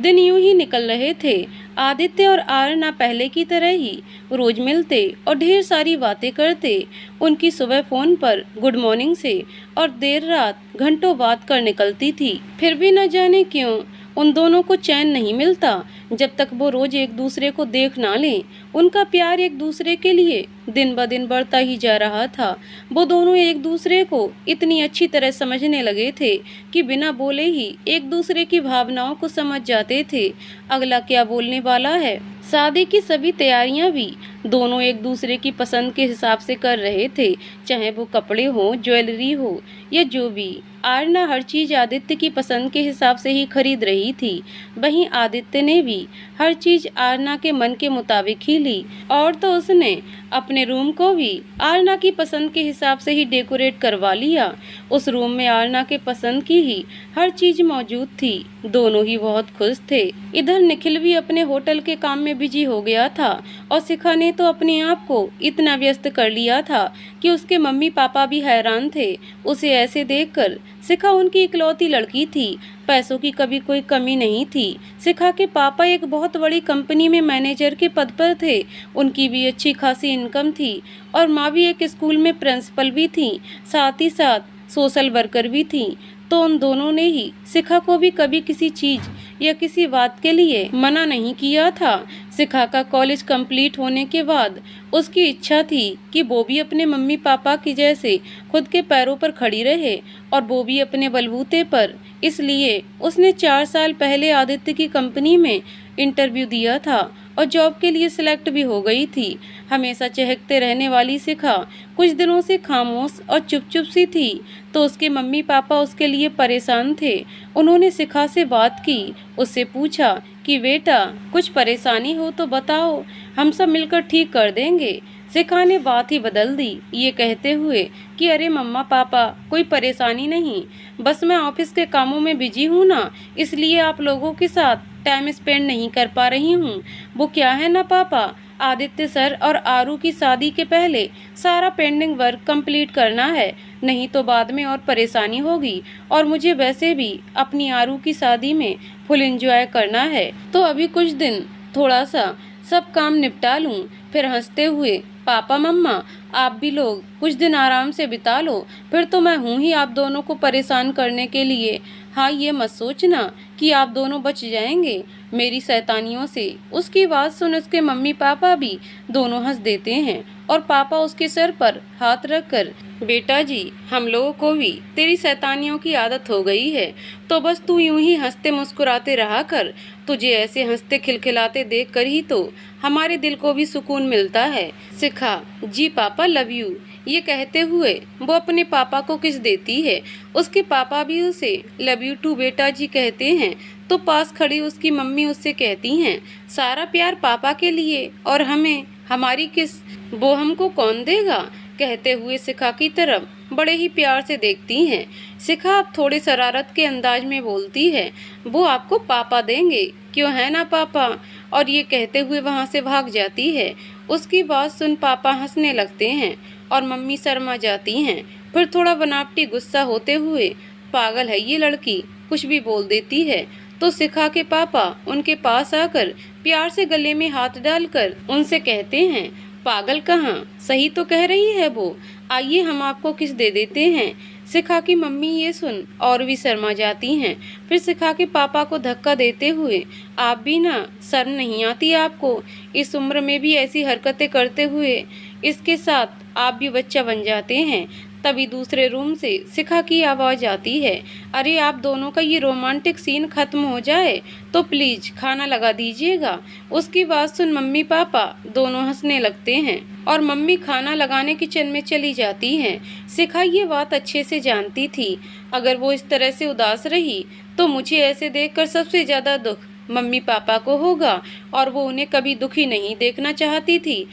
दिन यूं ही निकल रहे थे। आदित्य और आरना पहले की तरह ही रोज मिलते और ढेर सारी बातें करते। उनकी सुबह फोन पर गुड मॉर्निंग से और देर रात घंटों बात कर निकलती थी। फिर भी न जाने क्यों उन दोनों को चैन नहीं मिलता जब तक वो रोज एक दूसरे को देख ना लें। उनका प्यार एक दूसरे के लिए दिन ब दिन बढ़ता ही जा रहा था। वो दोनों एक दूसरे को इतनी अच्छी तरह समझने लगे थे कि बिना बोले ही एक दूसरे की भावनाओं को समझ जाते थे। अगला क्या बोलने वाला है। शादी की सभी तैयारियां भी दोनों एक दूसरे की पसंद के हिसाब से कर रहे थे, चाहे वो कपड़े हो, ज्वेलरी हो या जो भी। आरना हर चीज आदित्य की पसंद के हिसाब से ही खरीद रही थी। वहीं आदित्य ने भी हर चीज आरना के मन के मुताबिक ही ली। और तो उसने अपने रूम को भी आरना की पसंद के हिसाब से ही डेकोरेट करवा लिया। उस रूम में आरना के पसंद की ही हर चीज मौजूद थी। दोनों ही बहुत खुश थे। इधर निखिल भी अपने होटल के काम में बिजी हो गया था और शिखा ने तो अपने आप को इतना व्यस्त कर लिया था कि उसके मम्मी पापा भी हैरान थे। उसे ऐसे देखकर शिखा उनकी इकलौती लड़की थी। पैसों की कभी कोई कमी नहीं थी। शिखा के पापा एक बहुत बड़ी कंपनी में मैनेजर के पद पर थे। उनकी भी अच्छी खासी इनकम थी और माँ भी एक स्कूल में प्रिंसिपल भी थी, साथ ही साथ सोशल वर्कर भी थी। तो उन दोनों ने ही शिखा को भी कभी किसी चीज या किसी बात के लिए मना नहीं किया था। शिखा का कॉलेज कंप्लीट होने के बाद उसकी इच्छा थी कि वो भी अपने मम्मी पापा की जैसे खुद के पैरों पर खड़ी रहे और वो भी अपने बलबूते पर। इसलिए उसने 4 साल पहले आदित्य की कंपनी में इंटरव्यू दिया था और जॉब के लिए सिलेक्ट भी हो गई थी। हमेशा चहकते रहने वाली शिखा कुछ दिनों से खामोश और चुप सी थी, तो उसके मम्मी पापा उसके लिए परेशान थे। उन्होंने शिखा से बात की, उससे पूछा कि बेटा कुछ परेशानी हो तो बताओ, हम सब मिलकर ठीक कर देंगे। शिखा ने बात ही बदल दी, ये कहते हुए कि अरे मम्मा पापा कोई परेशानी नहीं, बस मैं ऑफिस के कामों में बिजी हूँ ना, इसलिए आप लोगों के साथ टाइम स्पेंड नहीं कर पा रही हूँ। वो क्या है ना पापा, आदित्य सर और आरू की शादी के पहले सारा पेंडिंग वर्क कंप्लीट करना है, नहीं तो बाद में और परेशानी होगी। और मुझे वैसे भी अपनी आरू की शादी में फुल एंजॉय करना है, तो अभी कुछ दिन थोड़ा सा सब काम निपटा लूँ, फिर हंसते हुए पापा मम्मा आप भी लोग कुछ दिन आराम से बिता लो, फिर तो मैं हूँ ही आप दोनों को परेशान करने के लिए। हाँ, ये मत सोचना कि आप दोनों बच जाएंगे मेरी शैतानियों से। उसकी बात सुन उसके मम्मी पापा भी दोनों हंस देते हैं और पापा उसके सर पर हाथ रखकर, बेटा जी हम लोगों को भी तेरी शैतानियों की आदत हो गई है, तो बस तू यूं ही हंसते मुस्कुराते रहा कर। तुझे ऐसे हंसते खिलखिलाते देख कर ही तो हमारे दिल को भी सुकून मिलता है। शिखा जी पापा लव यू, ये कहते हुए वो अपने पापा को किस देती है। उसके पापा भी उसे लव यू टू बेटा जी कहते हैं, तो पास खड़ी उसकी मम्मी उससे कहती हैं सारा प्यार पापा के लिए और हमें हमारी किस वो हमको कौन देगा। कहते हुए शिखा की तरफ बड़े ही प्यार से देखती हैं। शिखा अब थोड़े शरारत के अंदाज में बोलती है, वो आपको पापा देंगे, क्यों है ना पापा। और ये कहते हुए वहाँ से भाग जाती है। उसकी बात सुन पापा हंसने लगते हैं और मम्मी शर्मा जाती हैं। फिर थोड़ा बनावटी गुस्सा होते हुए, पागल है ये लड़की, कुछ भी बोल देती है। तो शिखा के पापा उनके पास आकर प्यार से गले में हाथ डालकर उनसे कहते हैं, पागल कहाँ, सही तो कह रही है वो, आइए हम आपको किस दे देते हैं। शिखा की मम्मी ये सुन और भी शर्मा जाती हैं। फिर शिखा के पापा को धक्का देते हुए, आप भी ना शर्म नहीं आती आपको, इस उम्र में भी ऐसी हरकतें करते हुए इसके साथ आप भी बच्चा बन जाते हैं। तभी दूसरे रूम से शिखा की आवाज़ आती है, अरे आप दोनों का ये रोमांटिक सीन खत्म हो जाए तो प्लीज खाना लगा दीजिएगा। उसकी बात सुन मम्मी पापा दोनों हंसने लगते हैं और मम्मी खाना लगाने किचन में चली जाती हैं। शिखा ये बात अच्छे से जानती थी, अगर वो इस तरह से उदास रही तो मुझे ऐसे देखकर सबसे ज्यादा दुख मम्मी पापा को होगा और वो उन्हें कभी दुखी नहीं देखना चाहती थी।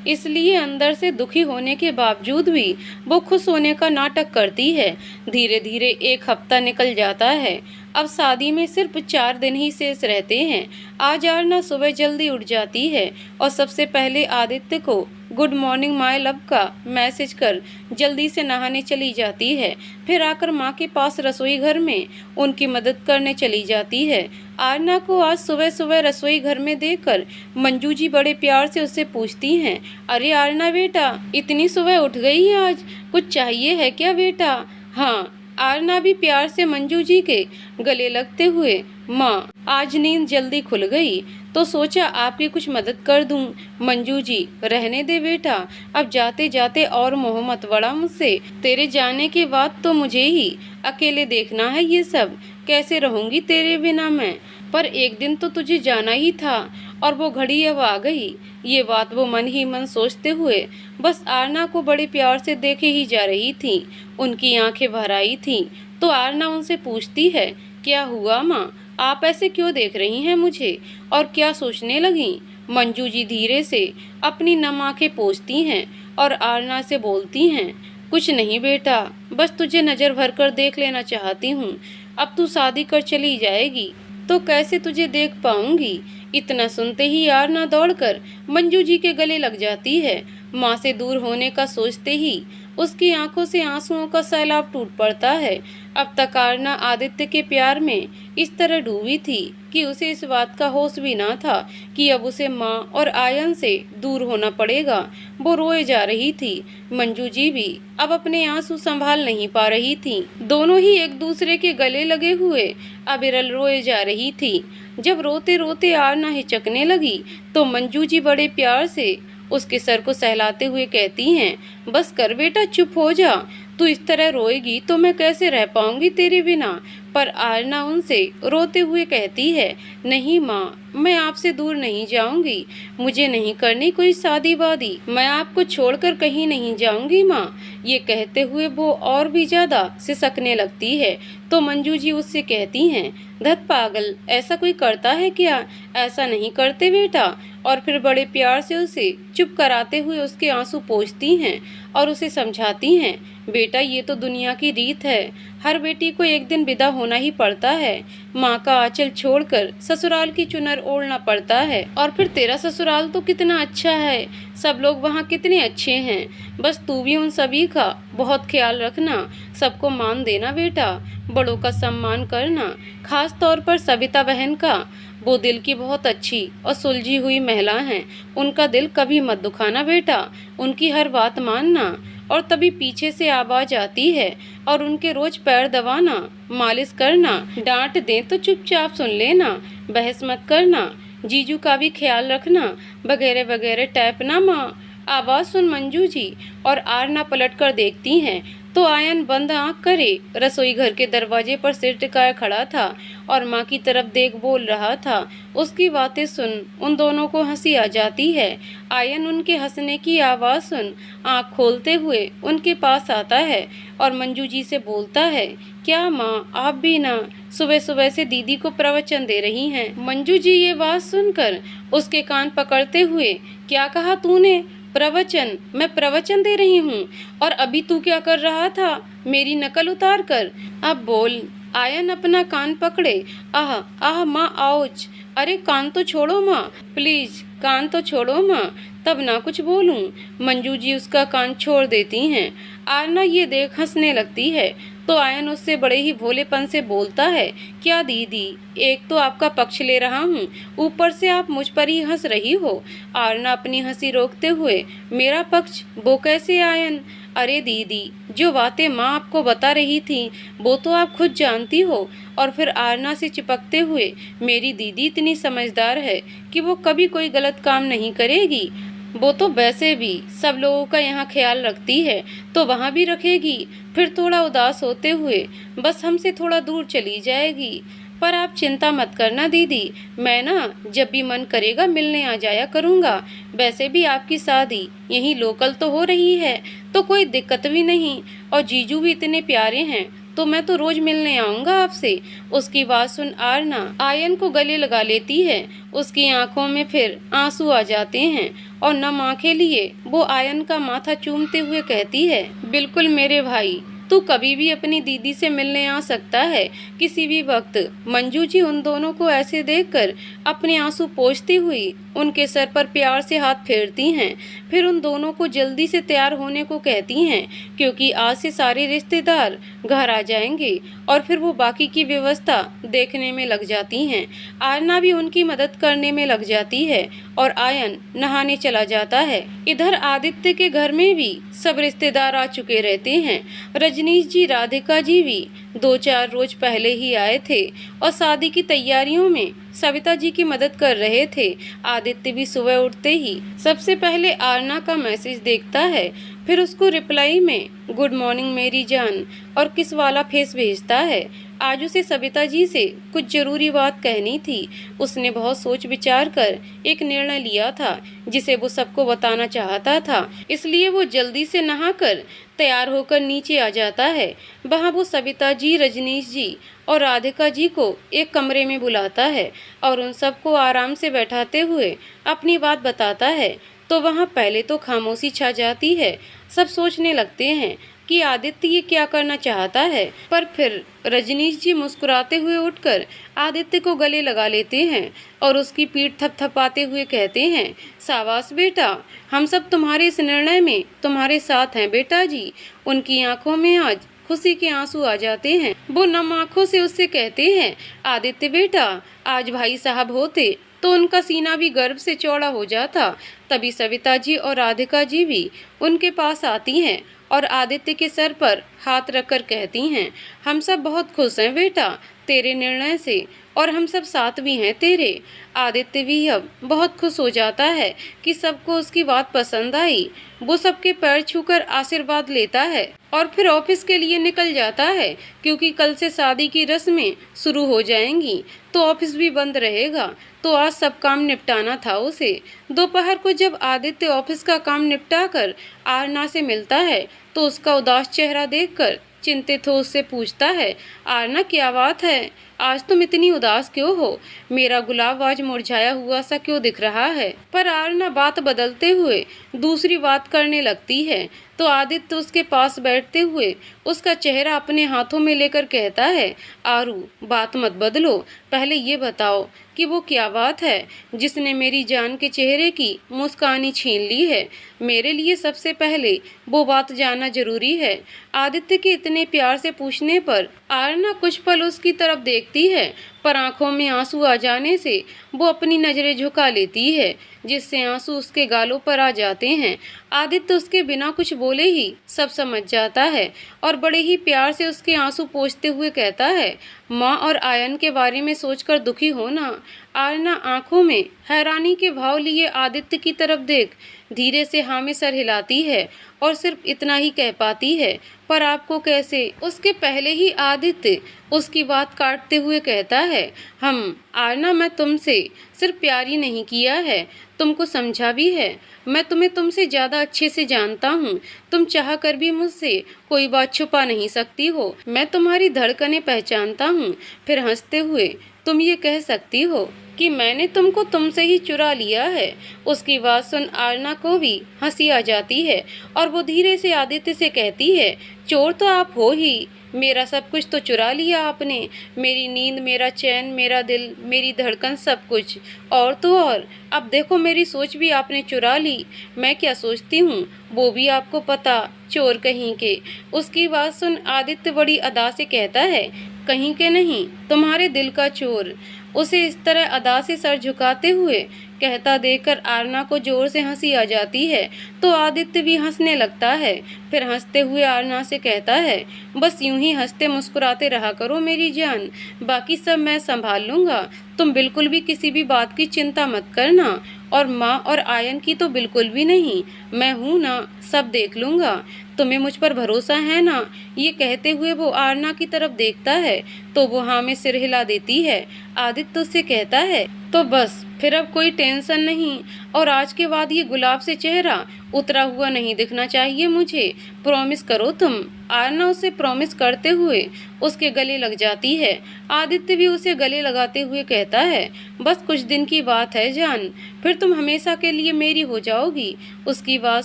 इसलिए अंदर से दुखी होने के बावजूद भी वो खुश होने का नाटक करती है। धीरे धीरे 1 हफ्ता निकल जाता है। अब शादी में सिर्फ 4 दिन ही शेष रहते हैं। आज आरना सुबह जल्दी उठ जाती है और सबसे पहले आदित्य को गुड मॉर्निंग माय लव का मैसेज कर जल्दी से नहाने चली जाती है। फिर आकर माँ के पास रसोई घर में उनकी मदद करने चली जाती है। आरना को आज सुबह सुबह रसोई घर में देखकर मंजू जी बड़े प्यार से उससे पूछती हैं, अरे आरना बेटा, इतनी सुबह उठ गई है आज, कुछ चाहिए है क्या बेटा? हाँ, आरना भी प्यार से मंजू जी के गले लगते हुए, माँ आज नींद जल्दी खुल गई तो सोचा आपकी कुछ मदद कर दूं। मंजू जी रहने दे बेटा, अब जाते जाते और मोह मत बड़ा मुझसे, तेरे जाने के बाद तो मुझे ही अकेले देखना है ये सब, कैसे रहूंगी तेरे बिना मैं? पर एक दिन तो तुझे जाना ही था और वो घड़ी अब आ गई। ये बात वो मन ही मन सोचते हुए बस आरना को बड़े प्यार से देखे ही जा रही थी। उनकी आंखें भर आई थीं तो आरना उनसे पूछती है, क्या हुआ माँ, आप ऐसे क्यों देख रही हैं मुझे और क्या सोचने लगी? मंजू जी धीरे से अपनी नम आंखें पोंछती हैं और आरना से बोलती हैं, कुछ नहीं बेटा, बस तुझे नज़र भर कर देख लेना चाहती हूँ। अब तू शादी कर चली जाएगी तो कैसे तुझे देख पाऊंगी? इतना सुनते ही आरना दौड़कर मंजू जी के गले लग जाती है। माँ से दूर होने का सोचते ही उसकी आंखों से आंसुओं का सैलाब टूट पड़ता है। अब तक आरना आदित्य के प्यार में इस तरह डूबी थी कि उसे इस बात का होश भी ना था कि अब उसे माँ और आयन से दूर होना पड़ेगा। वो रोए जा रही थी। मंजू जी भी अब अपने आंसू संभाल नहीं पा रही थी। दोनों ही एक दूसरे के गले लगे हुए अविरल रोए जा रही थी। जब रोते रोते आरना हिचकने लगी तो मंजू जी बड़े प्यार से उसके सर को सहलाते हुए कहती हैं, बस कर बेटा, चुप हो जा, तू इस तरह रोएगी तो मैं कैसे रह पाऊंगी तेरे बिना? पर आरना उनसे रोते हुए कहती है, नहीं माँ, मैं आपसे दूर नहीं जाऊंगी, मुझे नहीं करनी कोई शादी वादी, मैं आपको छोड़कर कहीं नहीं जाऊंगी माँ। ये कहते हुए वो और भी ज्यादा सिसकने लगती है तो मंजू जी उससे कहती हैं, धत पागल, ऐसा कोई करता है क्या? ऐसा नहीं करते बेटा। और फिर बड़े प्यार से उसे चुप कराते हुए उसके आंसू पोंछती हैं और उसे समझाती हैं, बेटा ये तो दुनिया की रीत है, हर बेटी को एक दिन विदा होना ही पड़ता है। माँ का आंचल छोड़कर ससुराल की चुनर ओढ़ना पड़ता है। और फिर तेरा ससुराल तो कितना अच्छा है, सब लोग वहाँ कितने अच्छे हैं, बस तू भी उन सभी का बहुत ख्याल रखना, सबको मान देना बेटा, बड़ों का सम्मान करना, खास तौर पर सविता बहन का। वो दिल की बहुत अच्छी और सुलझी हुई महिला हैं, उनका दिल कभी मत दुखाना बेटा, उनकी हर बात मानना। और तभी पीछे से आवाज आती है और उनके रोज पैर दबाना, मालिश करना, डांट दें तो चुपचाप सुन लेना, बहस मत करना, जीजू का भी ख्याल रखना, वगैरह वगैरह टाइप ना माँ। आवाज़ सुन मंजू जी और आरना पलट कर देखती हैं तो आयन बंद आंख करे रसोई घर के दरवाजे पर सिर टिकाए खड़ा था और माँ की तरफ देख बोल रहा था। उसकी बातें सुन उन दोनों को हंसी आ जाती है। आयन उनके हंसने की आवाज़ सुन आंख खोलते हुए उनके पास आता है और मंजू जी से बोलता है, क्या माँ, आप भी ना सुबह सुबह से दीदी को प्रवचन दे रही हैं? मंजू जी ये बात सुनकर उसके कान पकड़ते हुए, क्या कहा तूने? प्रवचन? मैं प्रवचन दे रही हूँ और अभी तू क्या कर रहा था? मेरी नकल उतार कर। अब बोल। आयन अपना कान पकड़े, आह आह माँ, आउच, अरे कान तो छोड़ो माँ, प्लीज कान तो छोड़ो माँ, तब ना कुछ बोलूँ। मंजू जी उसका कान छोड़ देती हैं। आरना ये देख हंसने लगती है तो आयन उससे बड़े ही भोलेपन से बोलता है, क्या दीदी, एक तो आपका पक्ष ले रहा हूँ, ऊपर से आप मुझ पर ही हंस रही हो। आरना अपनी हंसी रोकते हुए, मेरा पक्ष? वो कैसे आयन? अरे दीदी, जो बातें माँ आपको बता रही थी वो तो आप खुद जानती हो। और फिर आरना से चिपकते हुए, मेरी दीदी इतनी समझदार है कि वो कभी कोई गलत काम नहीं करेगी, वो तो वैसे भी सब लोगों का यहाँ ख्याल रखती है तो वहाँ भी रखेगी। फिर थोड़ा उदास होते हुए, बस हमसे थोड़ा दूर चली जाएगी। पर आप चिंता मत करना दीदी, मैं ना जब भी मन करेगा मिलने आ जाया करूँगा। वैसे भी आपकी शादी यहीं लोकल तो हो रही है तो कोई दिक्कत भी नहीं, और जीजू भी इतने प्यारे हैं तो मैं तो रोज मिलने आऊँगा आपसे। उसकी बात सुन आरना आयन को गले लगा लेती है। उसकी आंखों में फिर आंसू आ जाते हैं और नम आंखें लिए वो आयन का माथा चूमते हुए कहती है, बिल्कुल मेरे भाई, तू कभी भी अपनी दीदी से मिलने आ सकता है, किसी भी वक्त। मंजू जी उन दोनों को ऐसे देखकर अपने आंसू पोंछती हुई उनके सर पर प्यार से हाथ फेरती हैं। फिर उन दोनों को जल्दी से तैयार होने को कहती हैं, क्योंकि आज से सारे रिश्तेदार घर आ जाएंगे। और फिर वो बाकी की व्यवस्था देखने में लग जाती हैं। आरना भी उनकी मदद करने में लग जाती है और आयन नहाने चला जाता है। इधर आदित्य के घर में भी सब रिश्तेदार आ चुके रहते हैं। रजनीश जी, राधिका जी भी 2-4 रोज पहले ही आए थे और शादी की तैयारियों में सविता जी की मदद कर रहे थे। आदित्य भी सुबह उठते ही सबसे पहले आरना का मैसेज देखता है, फिर उसको रिप्लाई में गुड मॉर्निंग मेरी जान और किस वाला फेस भेजता है। आज उसे सविता जी से कुछ जरूरी बात कहनी थी। उसने बहुत सोच विचार कर एक निर्णय लिया था जिसे वो सबको बताना चाहता था, इसलिए वो जल्दी से नहाकर तैयार होकर नीचे आ जाता है। वहाँ वो सविता जी, रजनीश जी और राधिका जी को एक कमरे में बुलाता है और उन सबको आराम से बैठाते हुए अपनी बात बताता है। तो वहाँ पहले तो खामोशी छा जाती है। सब सोचने लगते हैं कि आदित्य ये क्या करना चाहता है, पर फिर रजनीश जी मुस्कुराते हुए उठकर आदित्य को गले लगा लेते हैं और उसकी पीठ थपथपाते हुए कहते हैं, शाबाश बेटा, हम सब तुम्हारे इस निर्णय में तुम्हारे साथ हैं बेटा जी। उनकी आंखों में आज खुशी के आंसू आ जाते हैं। वो नम आंखों से उससे कहते हैं, आदित्य बेटा, आज भाई साहब होते तो उनका सीना भी गर्व से चौड़ा हो जाता। तभी सविता जी और राधिका जी भी उनके पास आती हैं और आदित्य के सर पर हाथ रखकर कहती हैं, हम सब बहुत खुश हैं बेटा तेरे निर्णय से और हम सब साथ भी हैं तेरे। आदित्य भी अब बहुत खुश हो जाता है कि सबको उसकी बात पसंद आई। वो सबके पैर छूकर आशीर्वाद लेता है और फिर ऑफिस के लिए निकल जाता है, क्योंकि कल से शादी की रस्में शुरू हो जाएंगी तो ऑफिस भी बंद रहेगा। तो आज सब काम निपटाना था उसे। दोपहर को जब आदित्य ऑफिस का काम निपटा कर आरना से मिलता है तो उसका उदास चेहरा देखकर चिंतित हो उससे पूछता है, आरना क्या बात है, आज तुम इतनी उदास क्यों हो? मेरा गुलाब आज मुरझाया हुआ सा क्यों दिख रहा है? पर आरना बात बदलते हुए दूसरी बात करने लगती है तो आदित्य उसके पास बैठते हुए उसका चेहरा अपने हाथों में लेकर कहता है, आरू बात मत बदलो, पहले ये बताओ कि वो क्या बात है जिसने मेरी जान के चेहरे की मुस्कानी छीन ली है। मेरे लिए सबसे पहले वो बात जानना जरूरी है। आदित्य के इतने प्यार से पूछने पर आरना कुछ पल उसकी तरफ देखती है, पर आंखों में आंसू आ जाने से वो अपनी नजरें झुका लेती है, जिससे आंसू उसके गालों पर आ जाते हैं। आदित्य उसके बिना कुछ बोले ही सब समझ जाता है और बड़े ही प्यार से उसके आंसू पोंछते हुए कहता है, माँ और आयन के बारे में सोचकर दुखी हो ना। आरना आंखों में हैरानी के भाव लिए आदित्य की तरफ देख धीरे से हाँ में सर हिलाती है और सिर्फ इतना ही कह पाती है, पर आपको कैसे? उसके पहले ही आदित्य उसकी बात काटते हुए कहता है, आरना मैं तुमसे सिर्फ प्यार ही नहीं किया है, तुमको समझा भी है। मैं तुम्हें तुमसे ज़्यादा अच्छे से जानता हूँ। तुम चाह कर भी मुझसे कोई बात छुपा नहीं सकती हो। मैं तुम्हारी धड़कनें पहचानता हूँ। फिर हंसते हुए तुम ये कह सकती हो कि मैंने तुमको तुमसे ही चुरा लिया है। उसकी बात सुन आरना को भी हंसी आ जाती है और वो धीरे से आदित्य से कहती है, चोर तो आप हो ही, मेरा सब कुछ तो चुरा लिया आपने, मेरी नींद, मेरा चैन, मेरा दिल, मेरी धड़कन, सब कुछ। और तो और अब देखो मेरी सोच भी आपने चुरा ली। मैं क्या सोचती हूँ वो भी आपको पता, चोर कहीं के। उसकी बात सुन आदित्य बड़ी अदा से कहता है, कहीं के नहीं, तुम्हारे दिल का चोर। उसे इस तरह अदा से सर झुकाते हुए कहता देखकर आरना को जोर से हंसी आ जाती है तो आदित्य भी हंसने लगता है। फिर हंसते हुए आरना से कहता है, बस यूं ही हंसते मुस्कुराते रहा करो मेरी जान, बाकी सब मैं संभाल लूँगा। तुम बिल्कुल भी किसी भी बात की चिंता मत करना, और माँ और आयन की तो बिल्कुल भी नहीं, मैं हूँ ना, सब देख लूँगा। तुम्हें मुझ पर भरोसा है ना? ये कहते हुए वो आरना की तरफ देखता है तो वो हाँ में सिर हिला देती है। आदित्य उससे कहता है, तो बस फिर अब कोई टेंशन नहीं, और आज के बाद ये गुलाब से चेहरा उतरा हुआ नहीं दिखना चाहिए मुझे। प्रॉमिस करो तुम। आरना उसे प्रॉमिस करते हुए उसके गले लग जाती है। आदित्य भी उसे गले लगाते हुए कहता है, बस कुछ दिन की बात है जान, फिर तुम हमेशा के लिए मेरी हो जाओगी। उसकी बात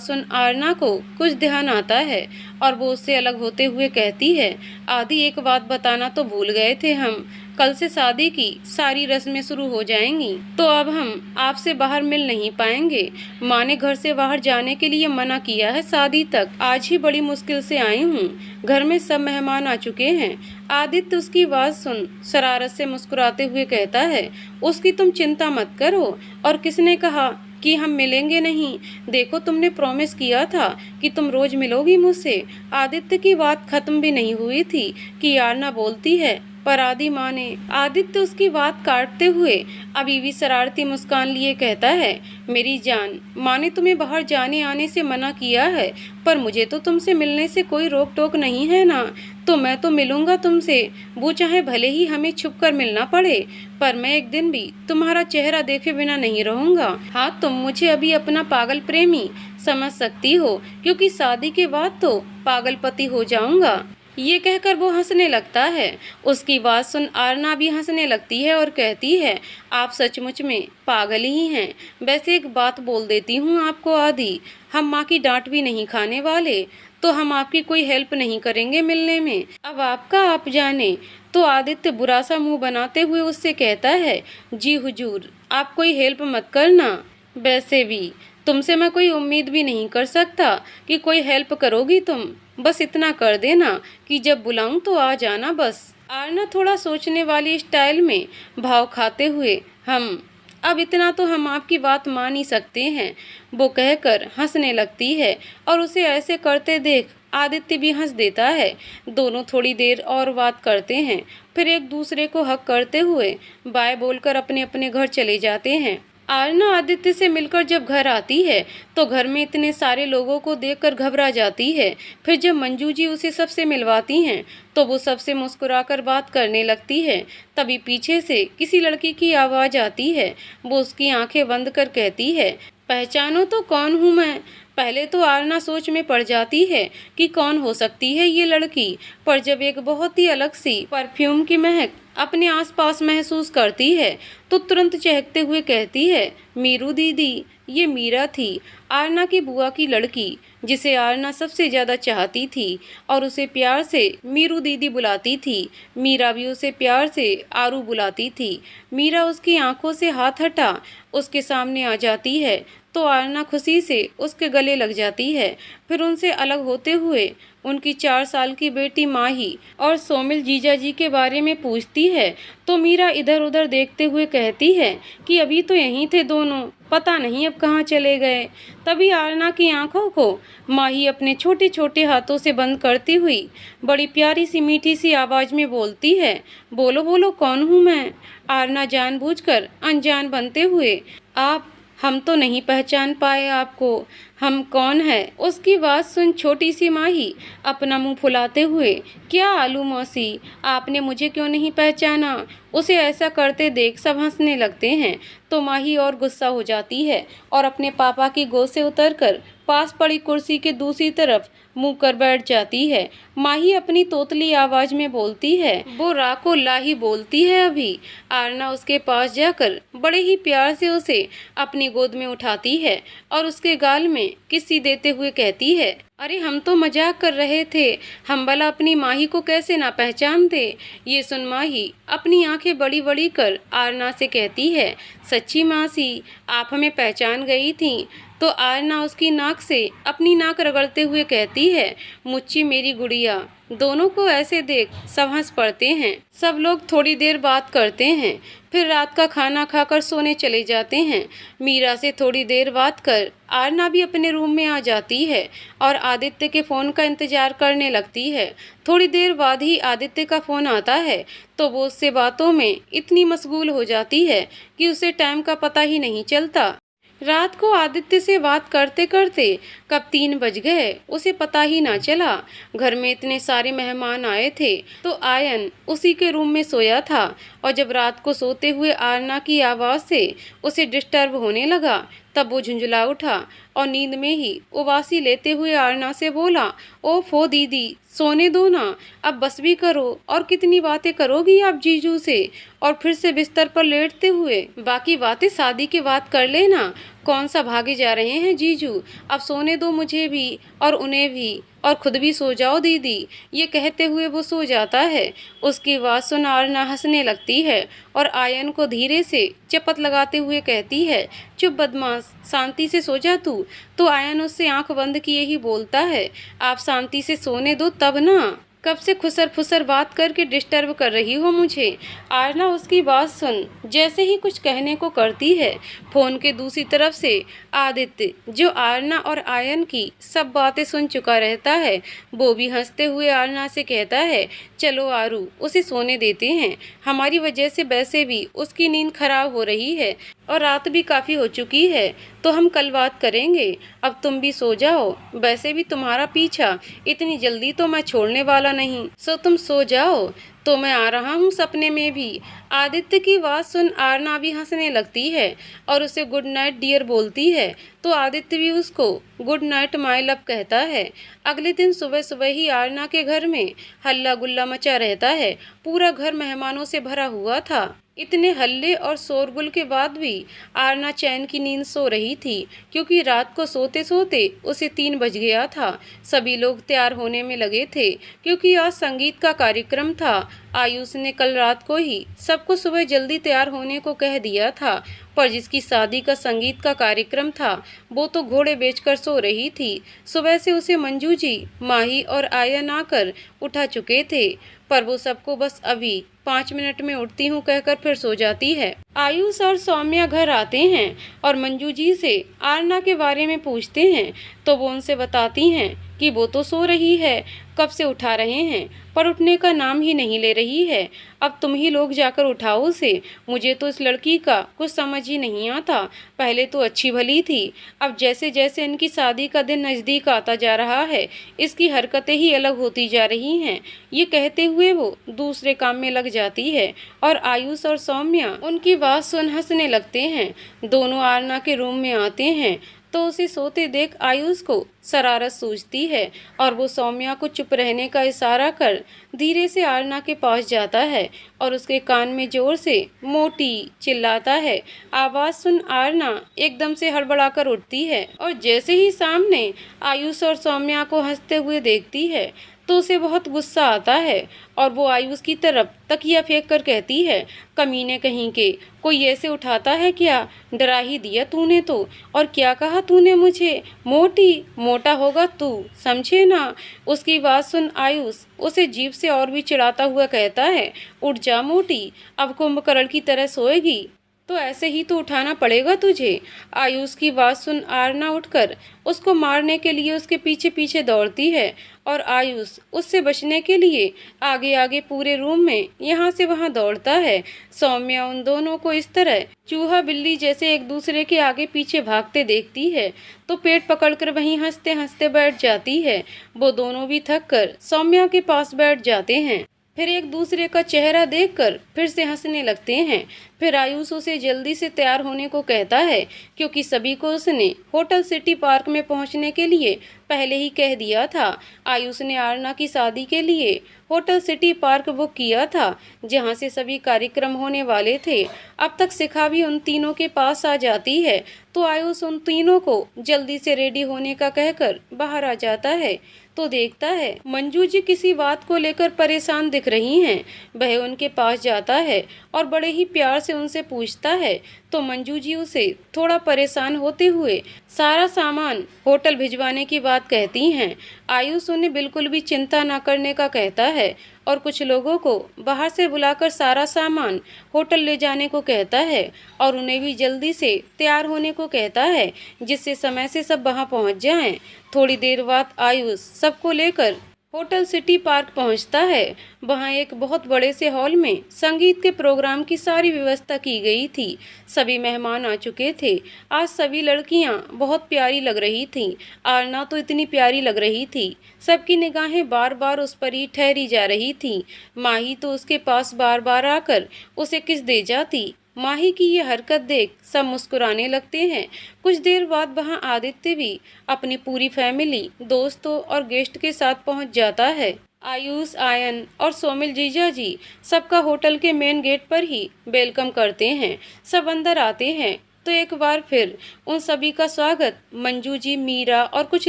सुन आरना को कुछ ध्यान आता है और वो उससे अलग होते हुए कहती है, आदि एक बात बताना तो भूल गए थे हम, कल से शादी की सारी रस्में शुरू हो जाएंगी, तो अब हम आपसे बाहर मिल नहीं पाएंगे। माँ ने घर से बाहर जाने के लिए मना किया है शादी तक। आज ही बड़ी मुश्किल से आई हूँ, घर में सब मेहमान आ चुके हैं। आदित्य उसकी बात सुन शरारत से मुस्कुराते हुए कहता है, उसकी तुम चिंता मत करो। और किसने कहा कि हम मिलेंगे नहीं? देखो तुमने प्रॉमिस किया था कि तुम रोज मिलोगी मुझसे। आदित्य की बात खत्म भी नहीं हुई थी कि आरना बोलती है, पर आदि माँ ने। आदित्य उसकी बात काटते हुए अभी भी शरारती मुस्कान लिए कहता है, मेरी जान, माँ ने तुम्हें बाहर जाने आने से मना किया है, पर मुझे तो तुमसे मिलने से कोई रोक टोक नहीं है ना, तो मैं तो मिलूंगा तुमसे। वो चाहे भले ही हमें छुप कर मिलना पड़े, पर मैं एक दिन भी तुम्हारा चेहरा देखे बिना नहीं रहूंगा। हाँ, तुम मुझे अभी अपना पागल प्रेमी समझ सकती हो, क्योंकि शादी के बाद तो पागलपति हो जाऊंगा। ये कहकर वो हंसने लगता है। उसकी बात सुन आरना भी हंसने लगती है और कहती है, आप सचमुच में पागल ही हैं। वैसे एक बात बोल देती हूँ आपको आदि, हम माँ की डांट भी नहीं खाने वाले, तो हम आपकी कोई हेल्प नहीं करेंगे मिलने में। अब आपका आप जाने। तो आदित्य बुरा सा मुंह बनाते हुए उससे कहता है, जी हुजूर, आप कोई हेल्प मत करना। वैसे भी तुमसे मैं कोई उम्मीद भी नहीं कर सकता कि कोई हेल्प करोगी तुम। बस इतना कर देना कि जब बुलाऊं तो आ जाना बस। आरना थोड़ा सोचने वाली स्टाइल में भाव खाते हुए, हम अब इतना तो हम आपकी बात मान ही सकते हैं, वो कहकर हंसने लगती है। और उसे ऐसे करते देख आदित्य भी हंस देता है। दोनों थोड़ी देर और बात करते हैं, फिर एक दूसरे को हक करते हुए बाय बोलकर अपने अपने घर चले जाते हैं। आरना आदित्य से मिलकर जब घर आती है तो घर में इतने सारे लोगों को देखकर घबरा जाती है। फिर जब मंजू जी उसे सबसे मिलवाती हैं तो वो सबसे मुस्कुराकर बात करने लगती है। तभी पीछे से किसी लड़की की आवाज़ आती है। वो उसकी आंखें बंद कर कहती है, पहचानो तो कौन हूँ मैं। पहले तो आरना सोच में पड़ जाती है कि कौन हो सकती है ये लड़की, पर जब एक बहुत ही अलग सी परफ्यूम की महक अपने आसपास महसूस करती है तो तुरंत चहकते हुए कहती है, मीरू दीदी। ये मीरा थी, आरना की बुआ की लड़की, जिसे आरना सबसे ज़्यादा चाहती थी और उसे प्यार से मीरू दीदी बुलाती थी। मीरा भी उसे प्यार से आरू बुलाती थी। मीरा उसकी आंखों से हाथ हटा उसके सामने आ जाती है तो आरना खुशी से उसके गले लग जाती है। फिर उनसे अलग होते हुए उनकी 4 साल की बेटी माही और सोमिल जीजा जी के बारे में पूछती है तो मीरा इधर उधर देखते हुए कहती है कि अभी तो यहीं थे दोनों, पता नहीं अब कहाँ चले गए। तभी आरना की आंखों को माही अपने छोटे छोटे हाथों से बंद करती हुई बड़ी प्यारी सी मीठी सी आवाज़ में बोलती है, बोलो बोलो कौन हूँ मैं। आरना जानबूझकर अनजान बनते हुए, आप, हम तो नहीं पहचान पाए आपको, हम कौन है। उसकी बात सुन छोटी सी माही अपना मुंह फुलाते हुए, क्या आलू मौसी, आपने मुझे क्यों नहीं पहचाना। उसे ऐसा करते देख सब हंसने लगते हैं तो माही और गुस्सा हो जाती है और अपने पापा की गोद से उतरकर पास पड़ी कुर्सी के दूसरी तरफ मुंह कर बैठ जाती है। माही अपनी तोतली आवाज में बोलती है, वो राको लाही बोलती है अभी। आरना उसके पास जाकर बड़े ही प्यार से उसे अपनी गोद में उठाती है और उसके गाल में किस्सी देते हुए कहती है, अरे हम तो मजाक कर रहे थे, हम भला अपनी माही को कैसे ना पहचानते। ये सुन माही अपनी आंखें बड़ी बड़ी कर आरना से कहती है, सच्ची मासी, आप हमें पहचान गई थी। तो आरना उसकी नाक से अपनी नाक रगड़ते हुए कहती है, मुच्ची मेरी गुड़िया। दोनों को ऐसे देख सब हंस पड़ते हैं। सब लोग थोड़ी देर बात करते हैं, फिर रात का खाना खाकर सोने चले जाते हैं। मीरा से थोड़ी देर बात कर आरना भी अपने रूम में आ जाती है और आदित्य के फ़ोन का इंतज़ार करने लगती है। थोड़ी देर बाद ही आदित्य का फ़ोन आता है तो वो उससे बातों में इतनी मशगूल हो जाती है कि उसे टाइम का पता ही नहीं चलता। रात को आदित्य से बात करते करते कब 3 बज गए उसे पता ही ना चला। घर में इतने सारे मेहमान आए थे तो आयन उसी के रूम में सोया था और जब रात को सोते हुए आरना की आवाज़ से उसे डिस्टर्ब होने लगा तब वो झुंझला उठा और नींद में ही उबासी लेते हुए आरना से बोला, ओफो दीदी, सोने दो ना, अब बस भी करो। और कितनी बातें करोगी आप जीजू से? और फिर से बिस्तर पर लेटते हुए, बाकी बातें शादी के बाद कर लेना, कौन सा भागे जा रहे हैं जीजू, अब सोने दो मुझे भी और उन्हें भी, और खुद भी सो जाओ दीदी। ये कहते हुए वो सो जाता है। उसकी बात सुन आरना हंसने लगती है और आयन को धीरे से चपत लगाते हुए कहती है, चुप बदमाश, शांति से सो जा तू। तो आयन उससे आंख बंद किए ही बोलता है, आप शांति से सोने दो तब ना, कब से खुसर फुसर बात करके डिस्टर्ब कर रही हो मुझे। आरना उसकी बात सुन जैसे ही कुछ कहने को करती है, फोन के दूसरी तरफ से आदित्य, जो आरना और आयन की सब बातें सुन चुका रहता है, वो भी हंसते हुए आरना से कहता है, चलो आरू, उसे सोने देते हैं, हमारी वजह से वैसे भी उसकी नींद खराब हो रही है और रात भी काफ़ी हो चुकी है, तो हम कल बात करेंगे, अब तुम भी सो जाओ। वैसे भी तुम्हारा पीछा इतनी जल्दी तो मैं छोड़ने वाला नहीं, सो तुम सो जाओ, तो मैं आ रहा हूँ सपने में भी। आदित्य की बात सुन आरना भी हंसने लगती है और उसे गुड नाइट डियर बोलती है, तो आदित्य भी उसको गुड नाइट माय लव कहता है। अगले दिन सुबह सुबह ही आरना के घर में हल्ला गुल्ला मचा रहता है। पूरा घर मेहमानों से भरा हुआ था। इतने हल्ले और शोरगुल के बाद भी आरना चैन की नींद सो रही थी, क्योंकि रात को सोते सोते उसे 3 बज गया था। सभी लोग तैयार होने में लगे थे, क्योंकि आज संगीत का कार्यक्रम था। आयुष ने कल रात को ही सबको सुबह जल्दी तैयार होने को कह दिया था, पर जिसकी शादी का संगीत का कार्यक्रम था वो तो घोड़े बेचकर सो रही थी। सुबह से उसे मंजू जी, माही और आयन आकर उठा चुके थे, पर वो सबको बस अभी 5 मिनट में उठती हूँ कहकर फिर सो जाती है। आयुष और सौम्या घर आते हैं और मंजू जी से आरना के बारे में पूछते हैं, तो वो उनसे बताती हैं कि वो तो सो रही है, कब से उठा रहे हैं पर उठने का नाम ही नहीं ले रही है। अब तुम ही लोग जाकर उठाओ उसे, मुझे तो इस लड़की का कुछ समझ ही नहीं आता। पहले तो अच्छी भली थी, अब जैसे जैसे इनकी शादी का दिन नज़दीक आता जा रहा है, इसकी हरकतें ही अलग होती जा रही हैं। ये कहते हुए वो दूसरे काम में लग जाती है और आयुष और सौम्या उनकी बात सुन हंसने लगते हैं। दोनों आरना के रूम में आते हैं तो उसे सोते देख आयुष को शरारत सूझती है और वो सौम्या को चुप रहने का इशारा कर धीरे से आरना के पास जाता है और उसके कान में जोर से मोटी चिल्लाता है। आवाज़ सुन आरना एकदम से हड़बड़ाकर उठती है और जैसे ही सामने आयुष और सौम्या को हंसते हुए देखती है तो उसे बहुत गुस्सा आता है और वो आयुष की तरफ तकिया फेंक कर कहती है, कमीने कहीं के, कोई ऐसे उठाता है क्या? डरा ही दिया तूने तो। और क्या कहा तूने मुझे? मोटी, मोटा होगा तू, समझे ना। उसकी बात सुन आयुष उसे जीभ से और भी चिढ़ाता हुआ कहता है, उठ जा मोटी, अब कुंभकर्ण की तरह सोएगी तो ऐसे ही तो उठाना पड़ेगा तुझे। आयुष की बात सुन आरना उठकर उसको मारने के लिए उसके पीछे पीछे दौड़ती है और आयुष उससे बचने के लिए आगे आगे पूरे रूम में यहाँ से वहाँ दौड़ता है। सौम्या उन दोनों को इस तरह चूहा बिल्ली जैसे एक दूसरे के आगे पीछे भागते देखती है तो पेट पकड़कर वहीं हंसते हंसते बैठ जाती है। वो दोनों भी थक कर सौम्या के पास बैठ जाते हैं, फिर एक दूसरे का चेहरा देखकर फिर से हंसने लगते हैं। फिर आयुष उसे जल्दी से तैयार होने को कहता है, क्योंकि सभी को उसने होटल सिटी पार्क में पहुंचने के लिए पहले ही कह दिया था। आयुष ने आरना की शादी के लिए होटल सिटी पार्क बुक किया था, जहां से सभी कार्यक्रम होने वाले थे। अब तक शिखा भी उन तीनों के पास आ जाती है तो आयुष उन तीनों को जल्दी से रेडी होने का कहकर बाहर आ जाता है तो देखता है मंजू जी किसी बात को लेकर परेशान दिख रही हैं। वह उनके पास जाता है और बड़े ही प्यार से उनसे पूछता है तो मंजू जी उसे थोड़ा परेशान होते हुए सारा सामान होटल भिजवाने की बात कहती हैं। आयुष उन्हें बिल्कुल भी चिंता न करने का कहता है और कुछ लोगों को बाहर से बुलाकर सारा सामान होटल ले जाने को कहता है और उन्हें भी जल्दी से तैयार होने को कहता है, जिससे समय से सब वहां पहुंच जाएं। थोड़ी देर बाद आयुष सबको लेकर होटल सिटी पार्क पहुंचता है। वहां एक बहुत बड़े से हॉल में संगीत के प्रोग्राम की सारी व्यवस्था की गई थी। सभी मेहमान आ चुके थे। आज सभी लड़कियां बहुत प्यारी लग रही थीं। आरना तो इतनी प्यारी लग रही थी, सबकी निगाहें बार बार उस पर ही ठहरी जा रही थीं। माही तो उसके पास बार बार आकर उसे किस दे जाती। माही की ये हरकत देख सब मुस्कुराने लगते हैं। कुछ देर बाद वहां आदित्य भी अपनी पूरी फैमिली, दोस्तों और गेस्ट के साथ पहुंच जाता है। आयुष, आयन और सोमिल जीजा जी सबका होटल के मेन गेट पर ही वेलकम करते हैं। सब अंदर आते हैं तो एक बार फिर उन सभी का स्वागत मंजू जी, मीरा और कुछ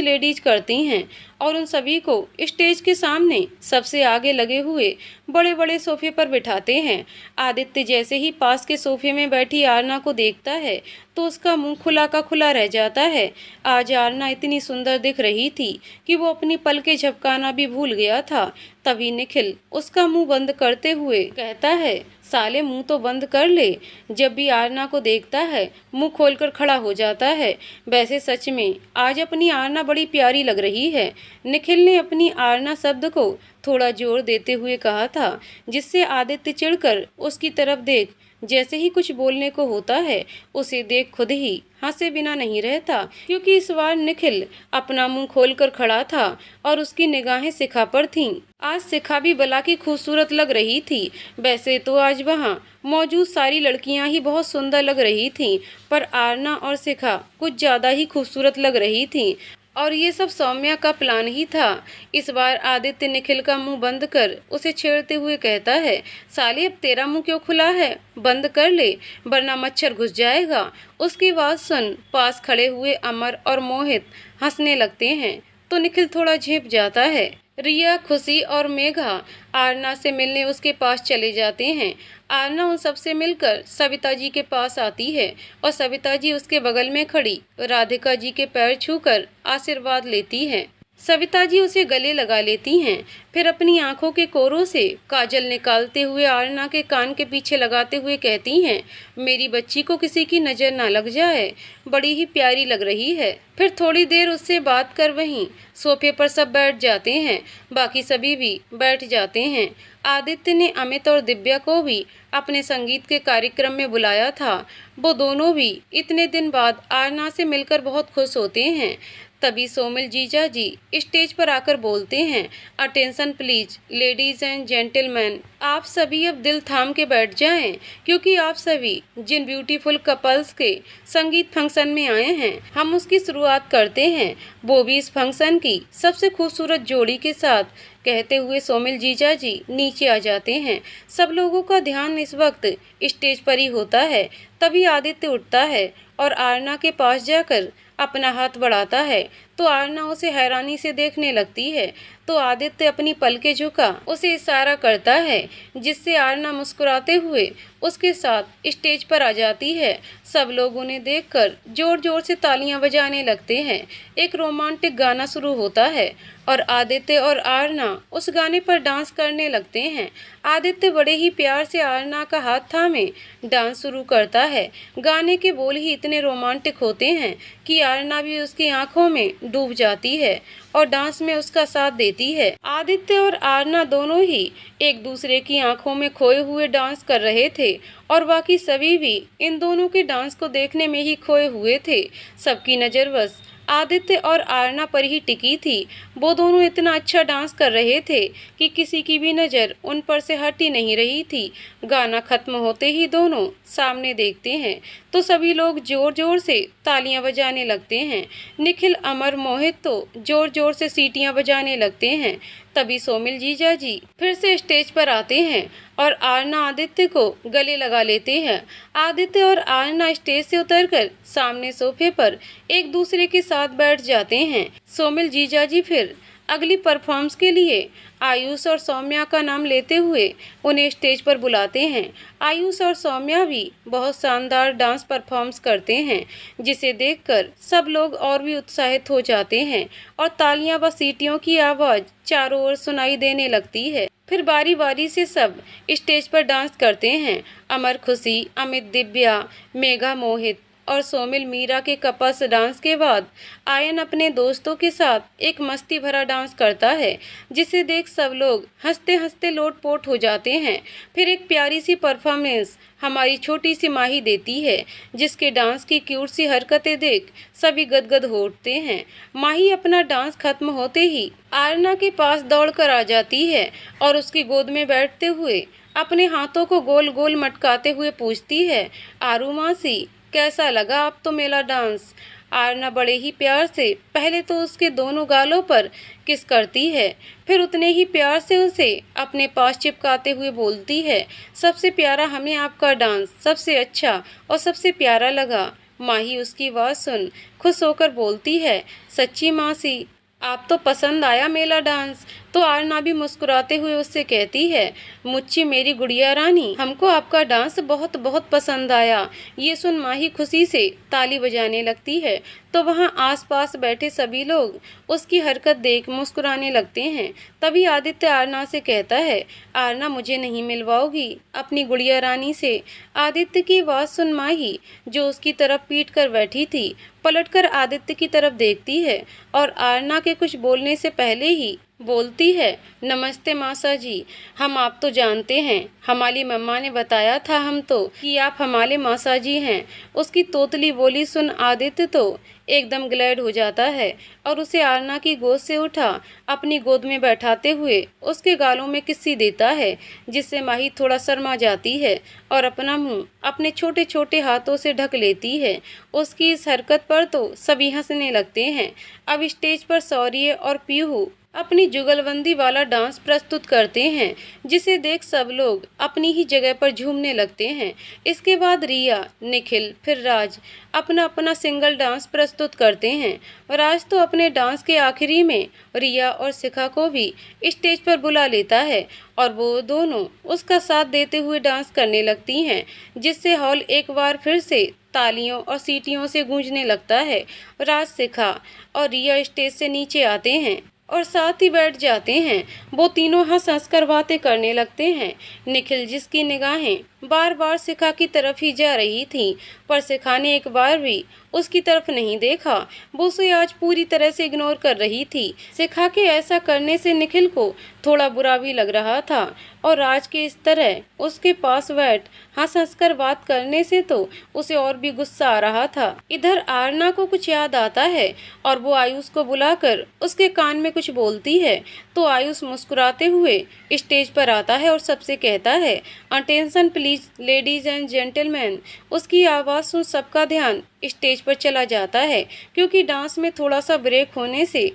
लेडीज करती हैं और उन सभी को स्टेज के सामने सबसे आगे लगे हुए बड़े बड़े सोफे पर बिठाते हैं। आदित्य जैसे ही पास के सोफे में बैठी आरना को देखता है तो उसका मुंह खुला का खुला रह जाता है। आज आरना इतनी सुंदर दिख रही थी कि वो अपनी पलकें झपकाना भी भूल गया था। तभी निखिल उसका मुंह बंद करते हुए कहता है, साले मुंह तो बंद कर ले। जब भी आरना को देखता है मुंह खोलकर खड़ा हो जाता है। वैसे सच में आज अपनी आरना बड़ी प्यारी लग रही है। निखिल ने अपनी आरना शब्द को थोड़ा जोर देते हुए कहा था, जिससे आदित्य चिढ़कर उसकी तरफ देख जैसे ही कुछ बोलने को होता है उसे देख खुद ही हंसे बिना नहीं रहता, क्योंकि इस बार निखिल अपना मुंह खोलकर खड़ा था और उसकी निगाहें शिखा पर थीं। आज शिखा भी बला की खूबसूरत लग रही थी। वैसे तो आज वहां मौजूद सारी लड़कियां ही बहुत सुंदर लग रही थीं, पर आरना और शिखा कुछ ज्यादा ही खूबसूरत लग रही थीं। और ये सब सौम्या का प्लान ही था। इस बार आदित्य निखिल का मुंह बंद कर उसे छेड़ते हुए कहता है, साले अब तेरा मुंह क्यों खुला है? बंद कर ले वरना मच्छर घुस जाएगा। उसकी बात सुन पास खड़े हुए अमर और मोहित हंसने लगते हैं तो निखिल थोड़ा झेप जाता है। रिया, खुशी और मेघा आरना से मिलने उसके पास चले जाते हैं। आरना उन सबसे मिलकर सविता जी के पास आती है और सविता जी उसके बगल में खड़ी राधिका जी के पैर छूकर आशीर्वाद लेती हैं। सविता जी उसे गले लगा लेती हैं, फिर अपनी आंखों के कोरों से काजल निकालते हुए आरना के कान के पीछे लगाते हुए कहती हैं, मेरी बच्ची को किसी की नज़र ना लग जाए, बड़ी ही प्यारी लग रही है। फिर थोड़ी देर उससे बात कर वहीं सोफे पर सब बैठ जाते हैं। बाकी सभी भी बैठ जाते हैं। आदित्य ने अमित और दिव्या को भी अपने संगीत के कार्यक्रम में बुलाया था। वो दोनों भी इतने दिन बाद आरना से मिलकर बहुत खुश होते हैं। तभी सोमिल जीजा जी स्टेज पर आकर बोलते हैं, attention please ladies and gentleman, आप सभी अब दिल थाम के बैठ जाएं, क्योंकि आप सभी जिन ब्यूटीफुल कपल्स के संगीत फंक्शन में आए हैं हम उसकी शुरुआत करते हैं, वो भी इस फंक्शन की सबसे खूबसूरत जोड़ी के साथ। कहते हुए सोमिल जीजा जी नीचे आ जाते हैं। सब लोगों का ध्यान इस वक्त स्टेज पर ही होता है। तभी आदित्य उठता है और आरना के पास जाकर अपना हाथ बढ़ाता है तो आरना उसे हैरानी से देखने लगती है। तो आदित्य अपनी पलकें झुका उसे इशारा करता है, जिससे आरना मुस्कुराते हुए उसके साथ स्टेज पर आ जाती है। सब लोग उन्हें देखकर जोर जोर से तालियां बजाने लगते हैं। एक रोमांटिक गाना शुरू होता है और आदित्य और आरना उस गाने पर डांस करने लगते हैं। आदित्य बड़े ही प्यार से आरना का हाथ थामे डांस शुरू करता है। गाने के बोल ही इतने रोमांटिक होते हैं कि आरना भी उसकी आंखों में डूब जाती है और डांस में उसका साथ देती है। आदित्य और आरना दोनों ही एक दूसरे की आंखों में खोए हुए डांस कर रहे थे और बाकी सभी भी इन दोनों के डांस को देखने में ही खोए हुए थे। सबकी नज़र बस आदित्य और आरना पर ही टिकी थी। वो दोनों इतना अच्छा डांस कर रहे थे कि किसी की भी नज़र उन पर से हट ही नहीं रही थी। गाना खत्म होते ही दोनों सामने देखते हैं तो सभी लोग जोर जोर से तालियां बजाने लगते हैं। निखिल, अमर, मोहित तो जोर जोर से सीटियां बजाने लगते हैं। तभी सोमिल जीजा जी फिर से स्टेज पर आते हैं और आरना आदित्य को गले लगा लेते हैं। आदित्य और आरना स्टेज से उतरकर सामने सोफे पर एक दूसरे के साथ बैठ जाते हैं। सोमिल जीजा जी फिर अगली परफॉर्मेंस के लिए आयुष और सौम्या का नाम लेते हुए उन्हें स्टेज पर बुलाते हैं। आयुष और सौम्या भी बहुत शानदार डांस परफॉर्म्स करते हैं, जिसे देखकर सब लोग और भी उत्साहित हो जाते हैं और तालियां व सीटियों की आवाज़ चारों ओर सुनाई देने लगती है। फिर बारी बारी से सब स्टेज पर डांस करते हैं। अमर, खुशी, अमित, दिव्या, मेघा, मोहित और सोमिल मीरा के कपल्स डांस के बाद आयन अपने दोस्तों के साथ एक मस्ती भरा डांस करता है, जिसे देख सब लोग हंसते हंसते लोटपोट हो जाते हैं। फिर एक प्यारी सी परफॉर्मेंस हमारी छोटी सी माही देती है, जिसके डांस की क्यूट सी हरकतें देख सभी गदगद हो उठते हैं। माही अपना डांस खत्म होते ही आरना के पास दौड़कर आ जाती है और उसकी गोद में बैठते हुए अपने हाथों को गोल गोल मटकाते हुए पूछती है, आरू मासी कैसा लगा आप तो मेरा डांस। आरना बड़े ही प्यार से पहले तो उसके दोनों गालों पर किस करती है, फिर उतने ही प्यार से उसे अपने पास चिपकाते हुए बोलती है, सबसे प्यारा हमें आपका डांस सबसे अच्छा और सबसे प्यारा लगा। माही उसकी आवाज़ सुन खुश होकर बोलती है, सच्ची मासी आप तो पसंद आया मेरा डांस। तो आरना भी मुस्कुराते हुए उससे कहती है, मुच्ची मेरी गुड़िया रानी हमको आपका डांस बहुत बहुत पसंद आया। ये सुन माही खुशी से ताली बजाने लगती है, तो वहाँ आसपास बैठे सभी लोग उसकी हरकत देख मुस्कुराने लगते हैं। तभी आदित्य आरना से कहता है, आरना मुझे नहीं मिलवाओगी अपनी गुड़िया रानी से। आदित्य की आवाज़ सुन माही जो उसकी तरफ पीट कर बैठी थी पलटकर आदित्य की तरफ देखती है और आरना के कुछ बोलने से पहले ही बोलती है, नमस्ते मासा जी, हम आप तो जानते हैं, हमारी मम्मा ने बताया था हम तो कि आप हमारे मासा जी हैं। उसकी तोतली बोली सुन आदित्य तो एकदम ग्लैड हो जाता है और उसे आरना की गोद से उठा अपनी गोद में बैठाते हुए उसके गालों में किस्सी देता है, जिससे माही थोड़ा शर्मा जाती है और अपना मुंह अपने छोटे छोटे हाथों से ढक लेती है। उसकी इस हरकत पर तो सभी हंसने लगते हैं। अब स्टेज पर सौर्य और पीहू अपनी जुगलबंदी वाला डांस प्रस्तुत करते हैं, जिसे देख सब लोग अपनी ही जगह पर झूमने लगते हैं। इसके बाद रिया, निखिल फिर राज अपना अपना सिंगल डांस प्रस्तुत करते हैं। राज तो अपने डांस के आखिरी में रिया और शिखा को भी स्टेज पर बुला लेता है और वो दोनों उसका साथ देते हुए डांस करने लगती हैं, जिससे हॉल एक बार फिर से तालियों और सीटियों से गूंजने लगता है। राज, शिखा और रिया स्टेज से नीचे आते हैं और साथ ही बैठ जाते हैं। वो तीनों हंस हंस कर बातें करने लगते हैं। निखिल, जिसकी निगाहें बार बार शिखा की तरफ ही जा रही थी, पर शिखा ने एक बार भी उसकी तरफ नहीं देखा। वो उसे आज पूरी तरह से इग्नोर कर रही थी। शिखा के ऐसा करने से निखिल को थोड़ा बुरा भी लग रहा था और राज के इस तरह उसके पास बैठ हंस हंस कर बात करने से तो उसे और भी गुस्सा आ रहा था। इधर आरना को कुछ याद आता है और वो आयुष को बुलाकर उसके कान में कुछ बोलती है, तो आयुष मुस्कुराते हुए स्टेज पर आता है और सबसे कहता है, attention please ladies and gentleman. उसकी आवाज़ सुन सबका ध्यान स्टेज पर चला जाता है, क्योंकि डांस में थोड़ा सा ब्रेक होने से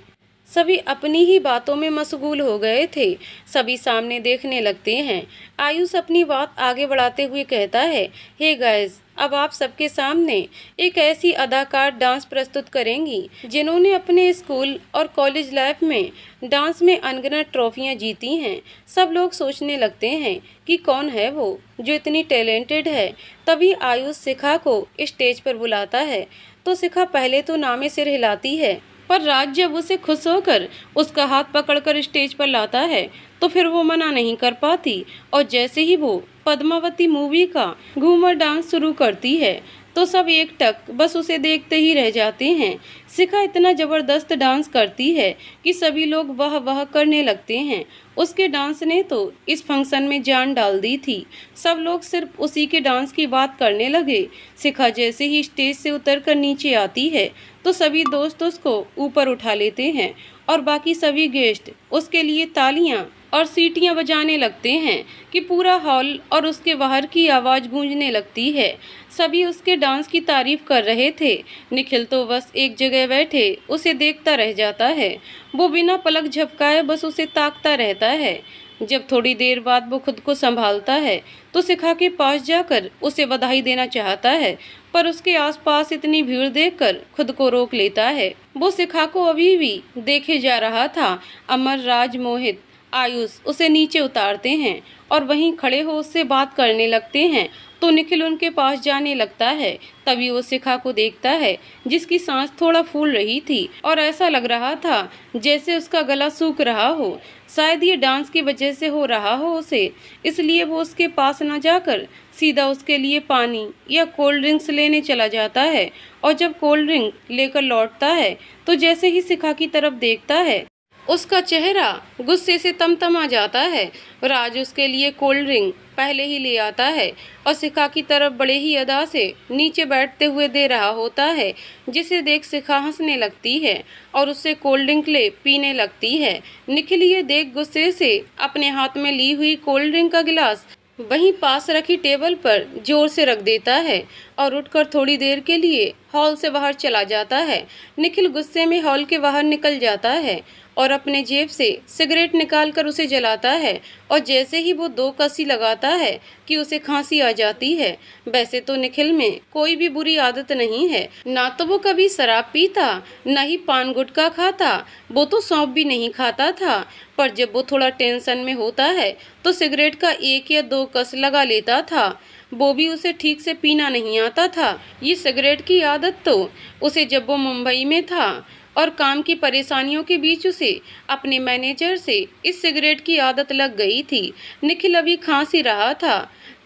सभी अपनी ही बातों में मशगूल हो गए थे। सभी सामने देखने लगते हैं। आयुष अपनी बात आगे बढ़ाते हुए कहता है, हे गाइस, अब आप सबके सामने एक ऐसी अदाकार डांस प्रस्तुत करेंगी जिन्होंने अपने स्कूल और कॉलेज लाइफ में डांस में अनगिनत ट्रॉफियां जीती हैं। सब लोग सोचने लगते हैं कि कौन है वो जो इतनी टैलेंटेड है। तभी आयुष शिखा को स्टेज पर बुलाता है, तो शिखा पहले तो नामे सिर हिलाती है, पर राज जब उसे खुश होकर उसका हाथ पकड़कर स्टेज पर लाता है तो फिर वो मना नहीं कर पाती और जैसे ही वो पद्मावती मूवी का घूमर डांस शुरू करती है तो सब एक टक बस उसे देखते ही रह जाते हैं। शिखा इतना ज़बरदस्त डांस करती है कि सभी लोग वाह वाह करने लगते हैं। उसके डांस ने तो इस फंक्शन में जान डाल दी थी। सब लोग सिर्फ उसी के डांस की बात करने लगे। शिखा जैसे ही स्टेज से उतरकर नीचे आती है तो सभी दोस्त उसको ऊपर उठा लेते हैं और बाकी सभी गेस्ट उसके लिए तालियां और सीटियां बजाने लगते हैं कि पूरा हॉल और उसके बाहर की आवाज़ गूंजने लगती है। सभी उसके डांस की तारीफ कर रहे थे। निखिल तो बस एक जगह बैठे उसे देखता रह जाता है। वो बिना पलक झपकाए बस उसे ताकता रहता है। जब थोड़ी देर बाद वो खुद को संभालता है तो शिखा के पास जाकर उसे बधाई देना चाहता है, पर उसके आसपास इतनी भीड़ देखकर खुद को रोक लेता है। वो शिखा को अभी भी देखे जा रहा था। अमर, राज, मोहित, आयुष उसे नीचे उतारते हैं और वहीं खड़े हो उससे बात करने लगते हैं, तो निखिल उनके पास जाने लगता है। तभी वो शिखा को देखता है जिसकी सांस थोड़ा फूल रही थी और ऐसा लग रहा था जैसे उसका गला सूख रहा हो। शायद ये डांस की वजह से हो रहा हो उसे, इसलिए वो उसके पास न जाकर सीधा उसके लिए पानी या कोल्ड ड्रिंक्स लेने चला जाता है। और जब कोल्ड ड्रिंक लेकर लौटता है तो जैसे ही शिखा की तरफ देखता है उसका चेहरा गुस्से से तमतमा जाता है। राज उसके लिए कोल्ड ड्रिंक पहले ही ले आता है और शिखा की तरफ बड़े ही अदा से नीचे बैठते हुए दे रहा होता है, जिसे देख शिखा हंसने लगती है और उससे कोल्ड ड्रिंक ले पीने लगती है। निखिल ये देख गुस्से से अपने हाथ में ली हुई कोल्ड ड्रिंक का गिलास वहीं पास रखी टेबल पर जोर से रख देता है और उठकर थोड़ी देर के लिए हॉल से बाहर चला जाता है। निखिल गुस्से में हॉल के बाहर निकल जाता है और अपने जेब से सिगरेट निकालकर उसे जलाता है और जैसे ही वो 2 कसी लगाता है कि उसे खांसी आ जाती है। वैसे तो निखिल में कोई भी बुरी आदत नहीं है, ना तो वो कभी शराब पीता, ना ही पान गुटखा खाता, वो तो सौंफ भी नहीं खाता था। पर जब वो थोड़ा टेंशन में होता है तो सिगरेट का 1 या 2 कस लगा लेता था, वो भी उसे ठीक से पीना नहीं आता था। ये सिगरेट की आदत तो उसे जब वो मुंबई में था और काम की परेशानियों के बीच उसे अपने मैनेजर से इस सिगरेट की आदत लग गई थी। निखिल अभी खांस ही रहा था,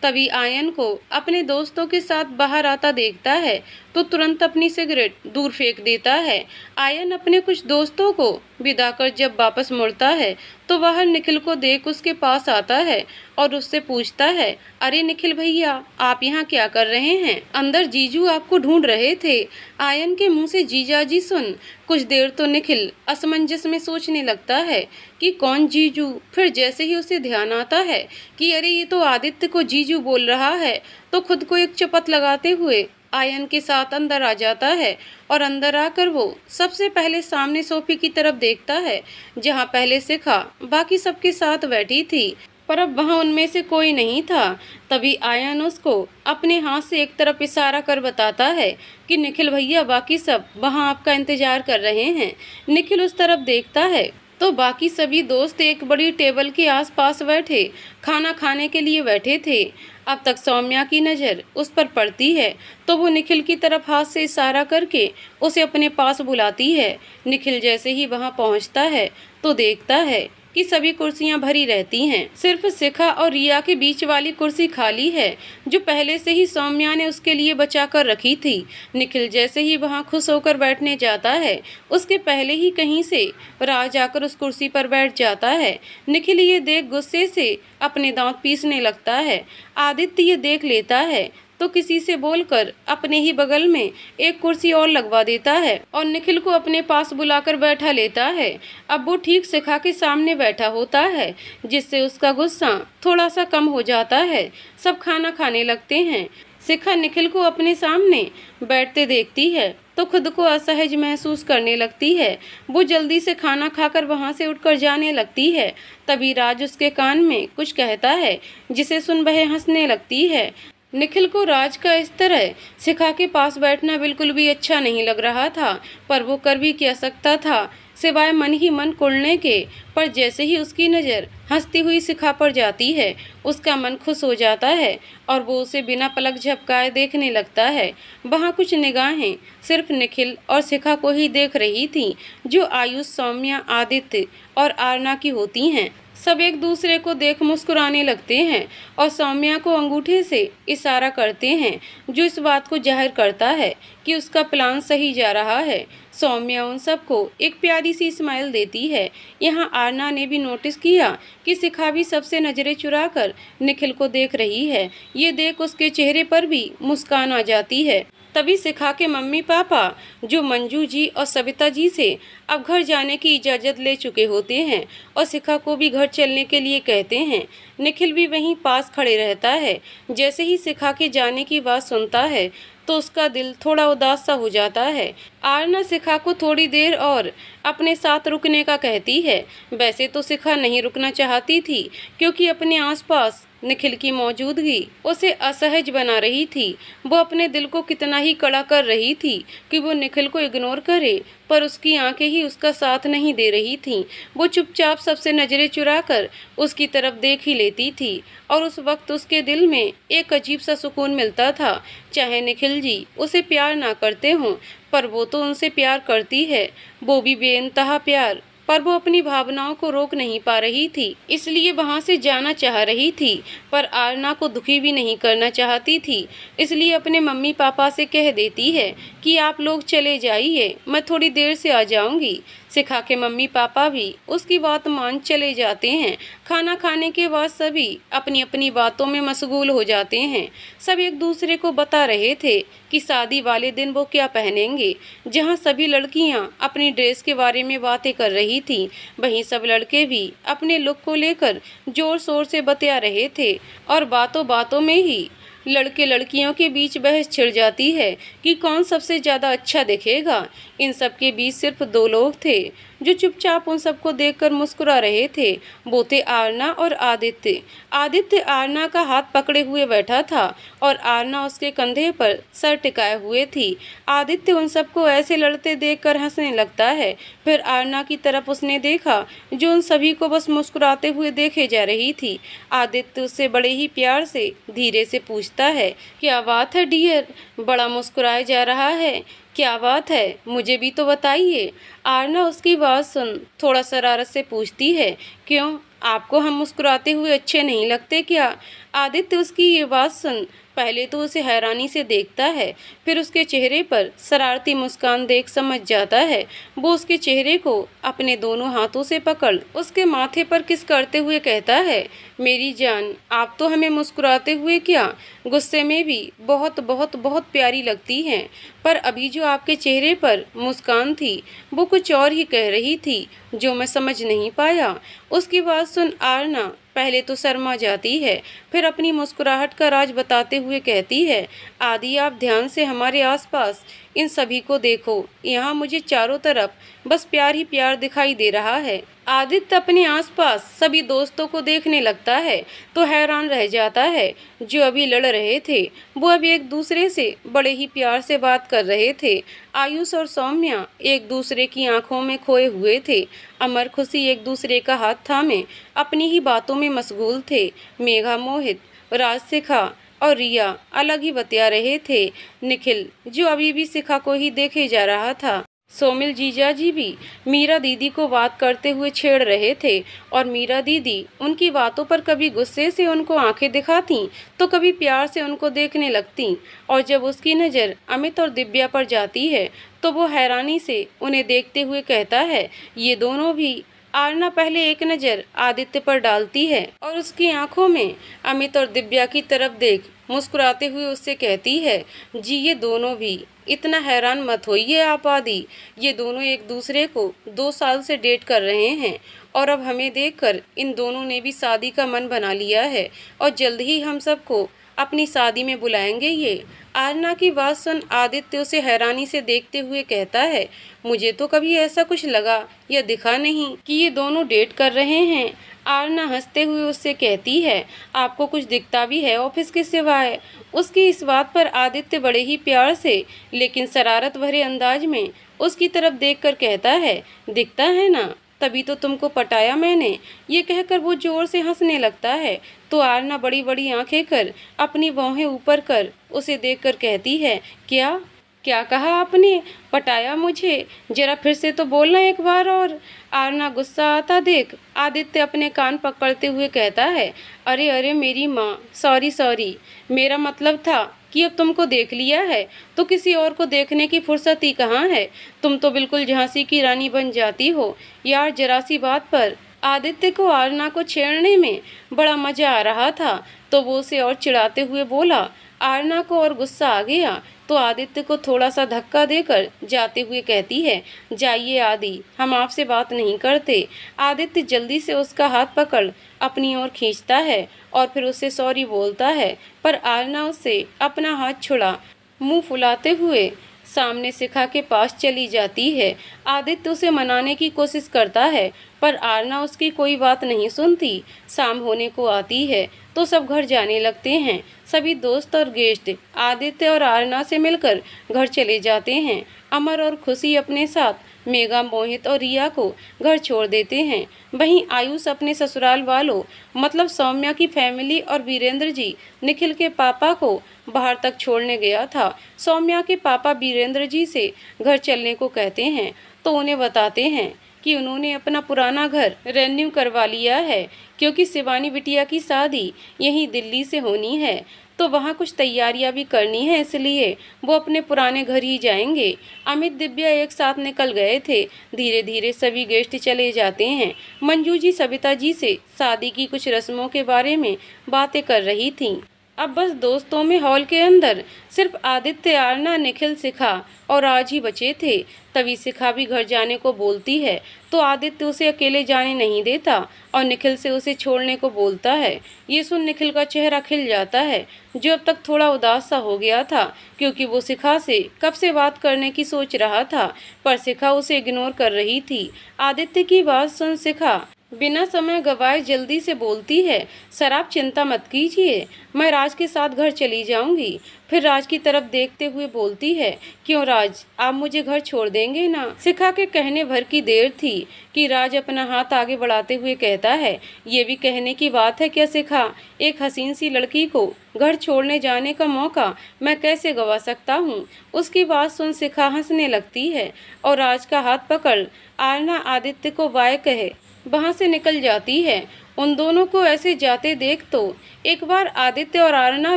तभी आयन को अपने दोस्तों के साथ बाहर आता देखता है तो तुरंत अपनी सिगरेट दूर फेंक देता है। आयन अपने कुछ दोस्तों को विदा कर जब वापस मुड़ता है तो वह निखिल को देख उसके पास आता है और उससे पूछता है, अरे निखिल भैया, आप यहाँ क्या कर रहे हैं? अंदर जीजू आपको ढूंढ रहे थे। आयन के मुंह से जीजाजी सुन कुछ देर तो निखिल असमंजस में सोचने लगता है कि कौन जीजू। फिर जैसे ही उसे ध्यान आता है कि अरे ये तो आदित्य को जीजू बोल रहा है, तो खुद को एक चपत लगाते हुए आयन के साथ अंदर आ जाता है और अंदर आकर वो सबसे पहले सामने सोफे की तरफ देखता है जहाँ पहले शिखा बाकी सबके साथ बैठी थी, पर अब वहाँ उनमें से कोई नहीं था। तभी आयन उसको अपने हाथ से एक तरफ इशारा कर बताता है कि निखिल भैया, बाकी सब वहाँ आपका इंतजार कर रहे हैं। निखिल उस तरफ देखता है तो बाकी सभी दोस्त एक बड़ी टेबल के आसपास बैठे खाना खाने के लिए बैठे थे। अब तक सौम्या की नज़र उस पर पड़ती है तो वो निखिल की तरफ हाथ से इशारा करके उसे अपने पास बुलाती है। निखिल जैसे ही वहाँ पहुँचता है तो देखता है कि सभी कुर्सियां भरी रहती हैं, सिर्फ शिखा और रिया के बीच वाली कुर्सी खाली है जो पहले से ही सौम्या ने उसके लिए बचा कर रखी थी। निखिल जैसे ही वहां खुश होकर बैठने जाता है उसके पहले ही कहीं से राज आकर उस कुर्सी पर बैठ जाता है। निखिल ये देख गुस्से से अपने दांत पीसने लगता है। आदित्य ये देख लेता है तो किसी से बोलकर अपने ही बगल में एक कुर्सी और लगवा देता है और निखिल को अपने पास बुलाकर बैठा लेता है। अब वो ठीक शिखा के सामने बैठा होता है जिससे उसका गुस्सा थोड़ा सा कम हो जाता है। सब खाना खाने लगते हैं। शिखा निखिल को अपने सामने बैठते देखती है तो खुद को असहज महसूस करने लगती है। वो जल्दी से खाना खाकर वहाँ से उठकर जाने लगती है। तभी राज उसके कान में कुछ कहता है जिसे सुन वह हंसने लगती है। निखिल को राज का इस तरह शिखा के पास बैठना बिल्कुल भी अच्छा नहीं लग रहा था, पर वो कर भी क्या सकता था सिवाय मन ही मन कुड़ने के। पर जैसे ही उसकी नज़र हंसती हुई शिखा पर जाती है उसका मन खुश हो जाता है और वो उसे बिना पलक झपकाए देखने लगता है। वहाँ कुछ निगाहें सिर्फ निखिल और शिखा को ही देख रही थीं जो आयुष, सौम्या, आदित्य और आरना की होती हैं। सब एक दूसरे को देख मुस्कुराने लगते हैं और सौम्या को अंगूठे से इशारा करते हैं जो इस बात को जाहिर करता है कि उसका प्लान सही जा रहा है। सौम्या उन सबको एक प्यारी सी स्माइल देती है। यहाँ आरना ने भी नोटिस किया कि शिखा भी सबसे नज़रें चुराकर निखिल को देख रही है। ये देख उसके चेहरे पर भी मुस्कान आ जाती है। तभी शिखा के मम्मी पापा जो मंजू जी और सविता जी से अब घर जाने की इजाज़त ले चुके होते हैं और शिखा को भी घर चलने के लिए कहते हैं। निखिल भी वहीं पास खड़े रहता है। जैसे ही शिखा के जाने की बात सुनता है तो उसका दिल थोड़ा उदास सा हो जाता है। आरना शिखा को थोड़ी देर और अपने साथ रुकने का कहती है। वैसे तो शिखा नहीं रुकना चाहती थी, क्योंकि अपने आसपास निखिल की मौजूदगी उसे असहज बना रही थी। वो अपने दिल को कितना ही कड़ा कर रही थी कि वो निखिल को इग्नोर करे, पर उसकी आंखें ही उसका साथ नहीं दे रही थीं। वो चुपचाप सबसे नजरें चुराकर उसकी तरफ देख ही लेती थी, और उस वक्त उसके दिल में एक अजीब सा सुकून मिलता था। चाहे निखिल जी उसे प्यार ना करते हों, पर वो तो उनसे प्यार करती है, वो भी बेइंतहा प्यार। पर वो अपनी भावनाओं को रोक नहीं पा रही थी, इसलिए वहां से जाना चाह रही थी, पर आरना को दुखी भी नहीं करना चाहती थी। इसलिए अपने मम्मी पापा से कह देती है कि आप लोग चले जाइए, मैं थोड़ी देर से आ जाऊंगी। शिखा के मम्मी पापा भी उसकी बात मान चले जाते हैं। खाना खाने के बाद सभी अपनी अपनी बातों में मशगूल हो जाते हैं। सब एक दूसरे को बता रहे थे कि शादी वाले दिन वो क्या पहनेंगे। जहां सभी लड़कियां अपनी ड्रेस के बारे में बातें कर रही थीं, वहीं सब लड़के भी अपने लुक को लेकर जोर शोर से बतिया रहे थे, और बातों बातों में ही लड़के लड़कियों के बीच बहस छिड़ जाती है कि कौन सबसे ज़्यादा अच्छा दिखेगा। इन सब के बीच सिर्फ दो लोग थे जो चुपचाप उन सबको देखकर मुस्कुरा रहे थे। वो थे आरना और आदित्य। आदित्य आरना का हाथ पकड़े हुए बैठा था और आरना उसके कंधे पर सर टिकाए हुए थी। आदित्य उन सबको ऐसे लड़ते देखकर हंसने लगता है। फिर आरना की तरफ उसने देखा, जो उन सभी को बस मुस्कुराते हुए देखे जा रही थी। आदित्य उससे बड़े ही प्यार से धीरे से पूछता है, क्या बात है डियर, बड़ा मुस्कुराया जा रहा है, क्या बात है, मुझे भी तो बताइए। आरना उसकी बात सुन थोड़ा शरारत से पूछती है, क्यों, आपको हम मुस्कुराते हुए अच्छे नहीं लगते क्या? आदित्य उसकी ये बात सुन पहले तो उसे हैरानी से देखता है, फिर उसके चेहरे पर शरारती मुस्कान देख समझ जाता है। वो उसके चेहरे को अपने दोनों हाथों से पकड़ उसके माथे पर किस करते हुए कहता है, मेरी जान, आप तो हमें मुस्कुराते हुए क्या, गुस्से में भी बहुत बहुत बहुत प्यारी लगती हैं। पर अभी जो आपके चेहरे पर मुस्कान थी, वो कुछ और ही कह रही थी, जो मैं समझ नहीं पाया। उसकी बात सुन आरना पहले तो शर्मा जाती है, फिर अपनी मुस्कुराहट का राज बताते हुए कहती है, आदि आप ध्यान से हमारे आसपास इन सभी को देखो, यहाँ मुझे चारों तरफ बस प्यार ही प्यार दिखाई दे रहा है। आदित्य अपने आसपास सभी दोस्तों को देखने लगता है तो हैरान रह जाता है। जो अभी लड़ रहे थे वो अभी एक दूसरे से बड़े ही प्यार से बात कर रहे थे। आयुष और सौम्या एक दूसरे की आंखों में खोए हुए थे। अमर खुशी एक दूसरे का हाथ थामे अपनी ही बातों में मशगूल थे। मेघा, मोहित, राज, शिखा और रिया अलग ही बतिया रहे थे। निखिल जो अभी भी शिखा को ही देखे जा रहा था। सोमिल जीजा जी भी मीरा दीदी को बात करते हुए छेड़ रहे थे, और मीरा दीदी उनकी बातों पर कभी गुस्से से उनको आंखें दिखाती तो कभी प्यार से उनको देखने लगती। और जब उसकी नज़र अमित और दिव्या पर जाती है तो वो हैरानी से उन्हें देखते हुए कहता है, ये दोनों भी। आरना पहले एक नज़र आदित्य पर डालती है और उसकी आंखों में अमित और दिव्या की तरफ देख मुस्कुराते हुए उससे कहती है, जी ये दोनों भी। इतना हैरान मत होइए आप आदि, ये दोनों एक दूसरे को 2 साल से डेट कर रहे हैं, और अब हमें देखकर इन दोनों ने भी शादी का मन बना लिया है, और जल्द ही हम सबको अपनी शादी में बुलाएंगे ये। आरना की बात सुन आदित्य उसे हैरानी से देखते हुए कहता है, मुझे तो कभी ऐसा कुछ लगा या दिखा नहीं कि ये दोनों डेट कर रहे हैं। आरना हंसते हुए उससे कहती है, आपको कुछ दिखता भी है ऑफिस के सिवाय? उसकी इस बात पर आदित्य बड़े ही प्यार से लेकिन शरारत भरे अंदाज में उसकी तरफ देखकर कहता है, दिखता है ना, तभी तो तुमको पटाया मैंने। ये कहकर वो जोर से हंसने लगता है तो आरना बड़ी बड़ी आंखें कर अपनी भौहें ऊपर कर उसे देखकर कहती है, क्या क्या कहा आपने, पटाया मुझे? जरा फिर से तो बोलना एक बार और। आरना गुस्सा आता देख आदित्य अपने कान पकड़ते हुए कहता है, अरे अरे मेरी माँ, सॉरी सॉरी, मेरा मतलब था कि अब तुमको देख लिया है तो किसी और को देखने की फुर्सत ही कहाँ है। तुम तो बिल्कुल झांसी की रानी बन जाती हो यार। जरा सी बात पर आदित्य को आरना को छेड़ने में बड़ा मजा आ रहा था तो वो उसे और चिढ़ाते हुए बोला। आरना को और गुस्सा आ गया तो आदित्य को थोड़ा सा धक्का देकर जाते हुए कहती है, जाइए आदि, हम आपसे बात नहीं करते। आदित्य जल्दी से उसका हाथ पकड़ अपनी ओर खींचता है और फिर उससे सॉरी बोलता है, पर आरना उससे अपना हाथ छुड़ा मुंह फुलाते हुए सामने शिखा के पास चली जाती है। आदित्य उसे मनाने की कोशिश करता है पर आरना उसकी कोई बात नहीं सुनती। शाम होने को आती है तो सब घर जाने लगते हैं। सभी दोस्त और गेस्ट आदित्य और आरना से मिलकर घर चले जाते हैं। अमर और खुशी अपने साथ मेघा, मोहित और रिया को घर छोड़ देते हैं। वहीं आयुष अपने ससुराल वालों मतलब सौम्या की फैमिली और वीरेंद्र जी निखिल के पापा को बाहर तक छोड़ने गया था। सौम्या के पापा वीरेंद्र जी से घर चलने को कहते हैं तो उन्हें बताते हैं कि उन्होंने अपना पुराना घर रेन्यू करवा लिया है क्योंकि शिवानी बिटिया की शादी यहीं दिल्ली से होनी है तो वहाँ कुछ तैयारियां भी करनी है, इसलिए वो अपने पुराने घर ही जाएंगे। अमित, दिव्या एक साथ निकल गए थे। धीरे धीरे सभी गेस्ट चले जाते हैं। मंजू जी सविता जी से शादी की कुछ रस्मों के बारे में बातें कर रही थीं। अब बस दोस्तों में हॉल के अंदर सिर्फ आदित्य, आरना, निखिल, शिखा और राज ही बचे थे। तभी शिखा भी घर जाने को बोलती है तो आदित्य उसे अकेले जाने नहीं देता और निखिल से उसे छोड़ने को बोलता है। ये सुन निखिल का चेहरा खिल जाता है जो अब तक थोड़ा उदास सा हो गया था क्योंकि वो शिखा से कब से बात करने की सोच रहा था पर शिखा उसे इग्नोर कर रही थी। आदित्य की बात सुन शिखा बिना समय गवाए जल्दी से बोलती है, सर आप चिंता मत कीजिए, मैं राज के साथ घर चली जाऊंगी। फिर राज की तरफ देखते हुए बोलती है, क्यों राज, आप मुझे घर छोड़ देंगे ना? शिखा के कहने भर की देर थी कि राज अपना हाथ आगे बढ़ाते हुए कहता है, ये भी कहने की बात है क्या शिखा, एक हसीन सी लड़की को घर छोड़ने जाने का मौका मैं कैसे गवा सकता हूँ। उसकी बात सुन शिखा हंसने लगती है और राज का हाथ पकड़ आरना आदित्य को बाय कहे वहाँ से निकल जाती है। उन दोनों को ऐसे जाते देख तो एक बार आदित्य और आरना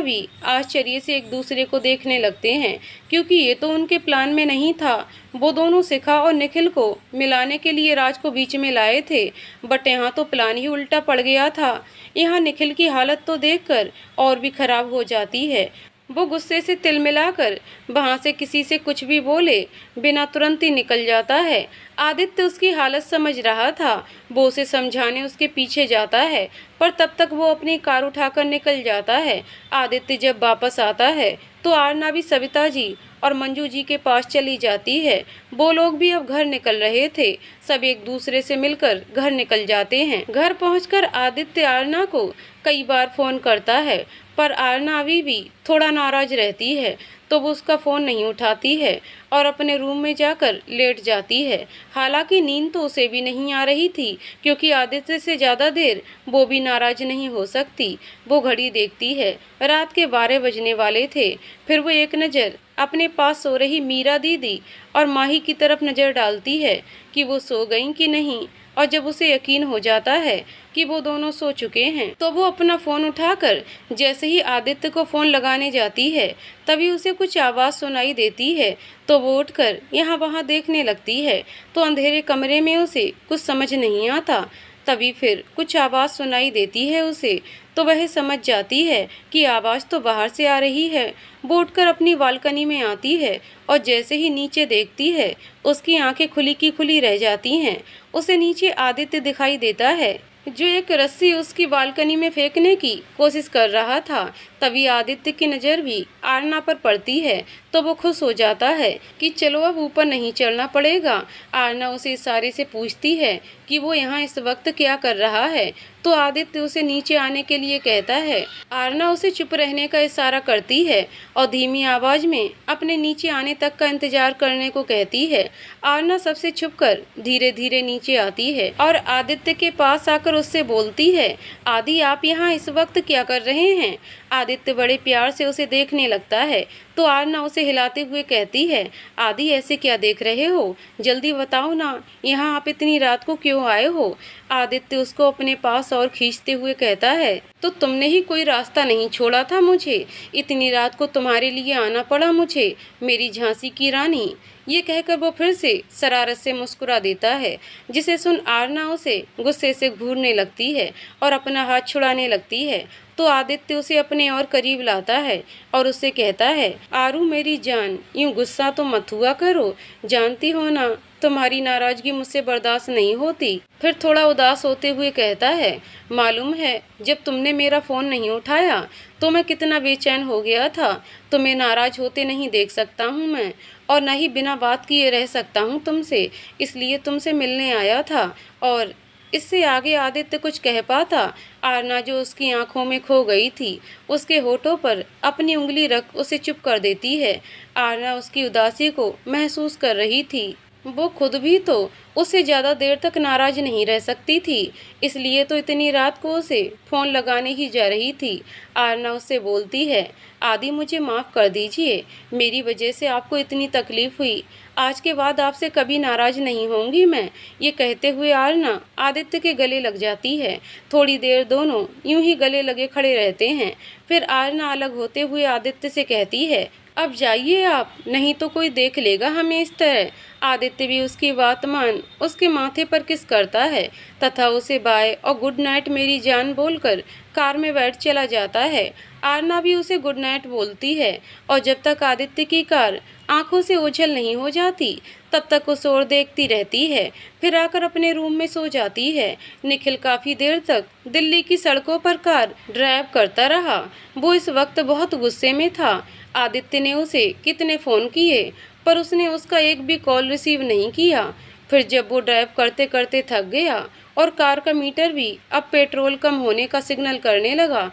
भी आश्चर्य से एक दूसरे को देखने लगते हैं क्योंकि ये तो उनके प्लान में नहीं था। वो दोनों शिखा और निखिल को मिलाने के लिए राज को बीच में लाए थे बट यहाँ तो प्लान ही उल्टा पड़ गया था। यहाँ निखिल की हालत तो देखकर और भी खराब हो जाती है। वो गुस्से से तिलमिलाकर वहाँ से किसी से कुछ भी बोले बिना तुरंत ही निकल जाता है। आदित्य उसकी हालत समझ रहा था, वो उसे समझाने उसके पीछे जाता है पर तब तक वो अपनी कार उठाकर निकल जाता है। आदित्य जब वापस आता है तो आरना भी सविता जी और मंजू जी के पास चली जाती है। वो लोग भी अब घर निकल रहे थे। सब एक दूसरे से मिलकर घर निकल जाते हैं। घर पहुंचकर आदित्य आरना को कई बार फोन करता है पर आरना अभी भी थोड़ा नाराज रहती है तो वो उसका फ़ोन नहीं उठाती है और अपने रूम में जाकर लेट जाती है। हालांकि नींद तो उसे भी नहीं आ रही थी क्योंकि आदित्य से ज़्यादा देर वो भी नाराज नहीं हो सकती। वो घड़ी देखती है, रात के 12 बजने वाले थे। फिर वो एक नज़र अपने पास सो रही मीरा दीदी और माही की तरफ नज़र डालती है कि वो सो गईं कि नहीं और जब उसे यकीन हो जाता है कि वो दोनों सो चुके हैं तो वो अपना फ़ोन उठाकर जैसे ही आदित्य को फ़ोन लगाने जाती है तभी उसे कुछ आवाज़ सुनाई देती है तो वो उठकर यहाँ वहाँ देखने लगती है तो अंधेरे कमरे में उसे कुछ समझ नहीं आता। तभी फिर कुछ आवाज़ सुनाई देती है उसे तो वह समझ जाती है कि आवाज़ तो बाहर से आ रही है। वो उठकर अपनी बालकनी में आती है और जैसे ही नीचे देखती है उसकी आंखें खुली की खुली रह जाती हैं। उसे नीचे आदित्य दिखाई देता है जो एक रस्सी उसकी बालकनी में फेंकने की कोशिश कर रहा था। तभी आदित्य की नज़र भी आरना पर पड़ती है तो वो खुश हो जाता है कि चलो अब ऊपर नहीं चढ़ना पड़ेगा। आरना उसे इशारे से पूछती है कि वो यहाँ इस वक्त क्या कर रहा है तो आदित्य उसे नीचे आने के लिए कहता है। आरना उसे चुप रहने का इशारा करती है और धीमी आवाज़ में अपने नीचे आने तक का इंतजार करने को कहती है। आरना सबसे छुपकर धीरे धीरे नीचे आती है और आदित्य के पास आकर उससे बोलती है, आदि आप यहाँ इस वक्त क्या कर रहे हैं? आदित्य बड़े प्यार से उसे देखने लगता है तो आरना उसे हिलाते हुए कहती है, आदि ऐसे क्या देख रहे हो, जल्दी बताओ ना, यहाँ आप इतनी रात को क्यों आए हो? आदित्य उसको अपने पास और खींचते हुए कहता है, तो तुमने ही कोई रास्ता नहीं छोड़ा था मुझे, इतनी रात को तुम्हारे लिए आना पड़ा मुझे, मेरी झांसी की रानी। ये कहकर वो फिर से शरारत से मुस्कुरा देता है जिसे सुन आरना उसे गुस्से से घूरने लगती है और अपना हाथ छुड़ाने लगती है तो आदित्य उसे अपने और करीब लाता है और उससे कहता है, आरू मेरी जान, यूं गुस्सा तो मत हुआ करो, जानती हो ना तुम्हारी नाराज़गी मुझसे बर्दाश्त नहीं होती। फिर थोड़ा उदास होते हुए कहता है, मालूम है जब तुमने मेरा फ़ोन नहीं उठाया तो मैं कितना बेचैन हो गया था। तुम्हें नाराज़ होते नहीं देख सकता हूँ मैं, और न ही बिना बात किए रह सकता हूँ तुमसे, इसलिए तुमसे मिलने आया था। और इससे आगे आदित्य कुछ कह पाता, आरना जो उसकी आंखों में खो गई थी, उसके होठों पर अपनी उंगली रख उसे चुप कर देती है। आरना उसकी उदासी को महसूस कर रही थी। वो खुद भी तो उससे ज़्यादा देर तक नाराज़ नहीं रह सकती थी, इसलिए तो इतनी रात को उसे फ़ोन लगाने ही जा रही थी। आरना उससे बोलती है, आदि मुझे माफ़ कर दीजिए, मेरी वजह से आपको इतनी तकलीफ़ हुई। आज के बाद आपसे कभी नाराज़ नहीं होंगी मैं। ये कहते हुए आरना आदित्य के गले लग जाती है। थोड़ी देर दोनों यूं ही गले लगे खड़े रहते हैं। फिर आरना अलग होते हुए आदित्य से कहती है, अब जाइए आप, नहीं तो कोई देख लेगा हमें इस तरह। आदित्य भी उसकी बात मान उसके माथे पर किस करता है तथा उसे बाय और गुड नाइट मेरी जान बोलकर कार में बैठ चला जाता है। आरना भी उसे गुड नाइट बोलती है, और जब तक आदित्य की कार आंखों से ओझल नहीं हो जाती तब तक उस ओर देखती रहती है। फिर आकर अपने रूम में सो जाती है। निखिल काफ़ी देर तक दिल्ली की सड़कों पर कार ड्राइव करता रहा। वो इस वक्त बहुत गुस्से में था। आदित्य ने उसे कितने फ़ोन किए पर उसने उसका एक भी कॉल रिसीव नहीं किया। फिर जब वो ड्राइव करते करते थक गया और कार का मीटर भी अब पेट्रोल कम होने का सिग्नल करने लगा,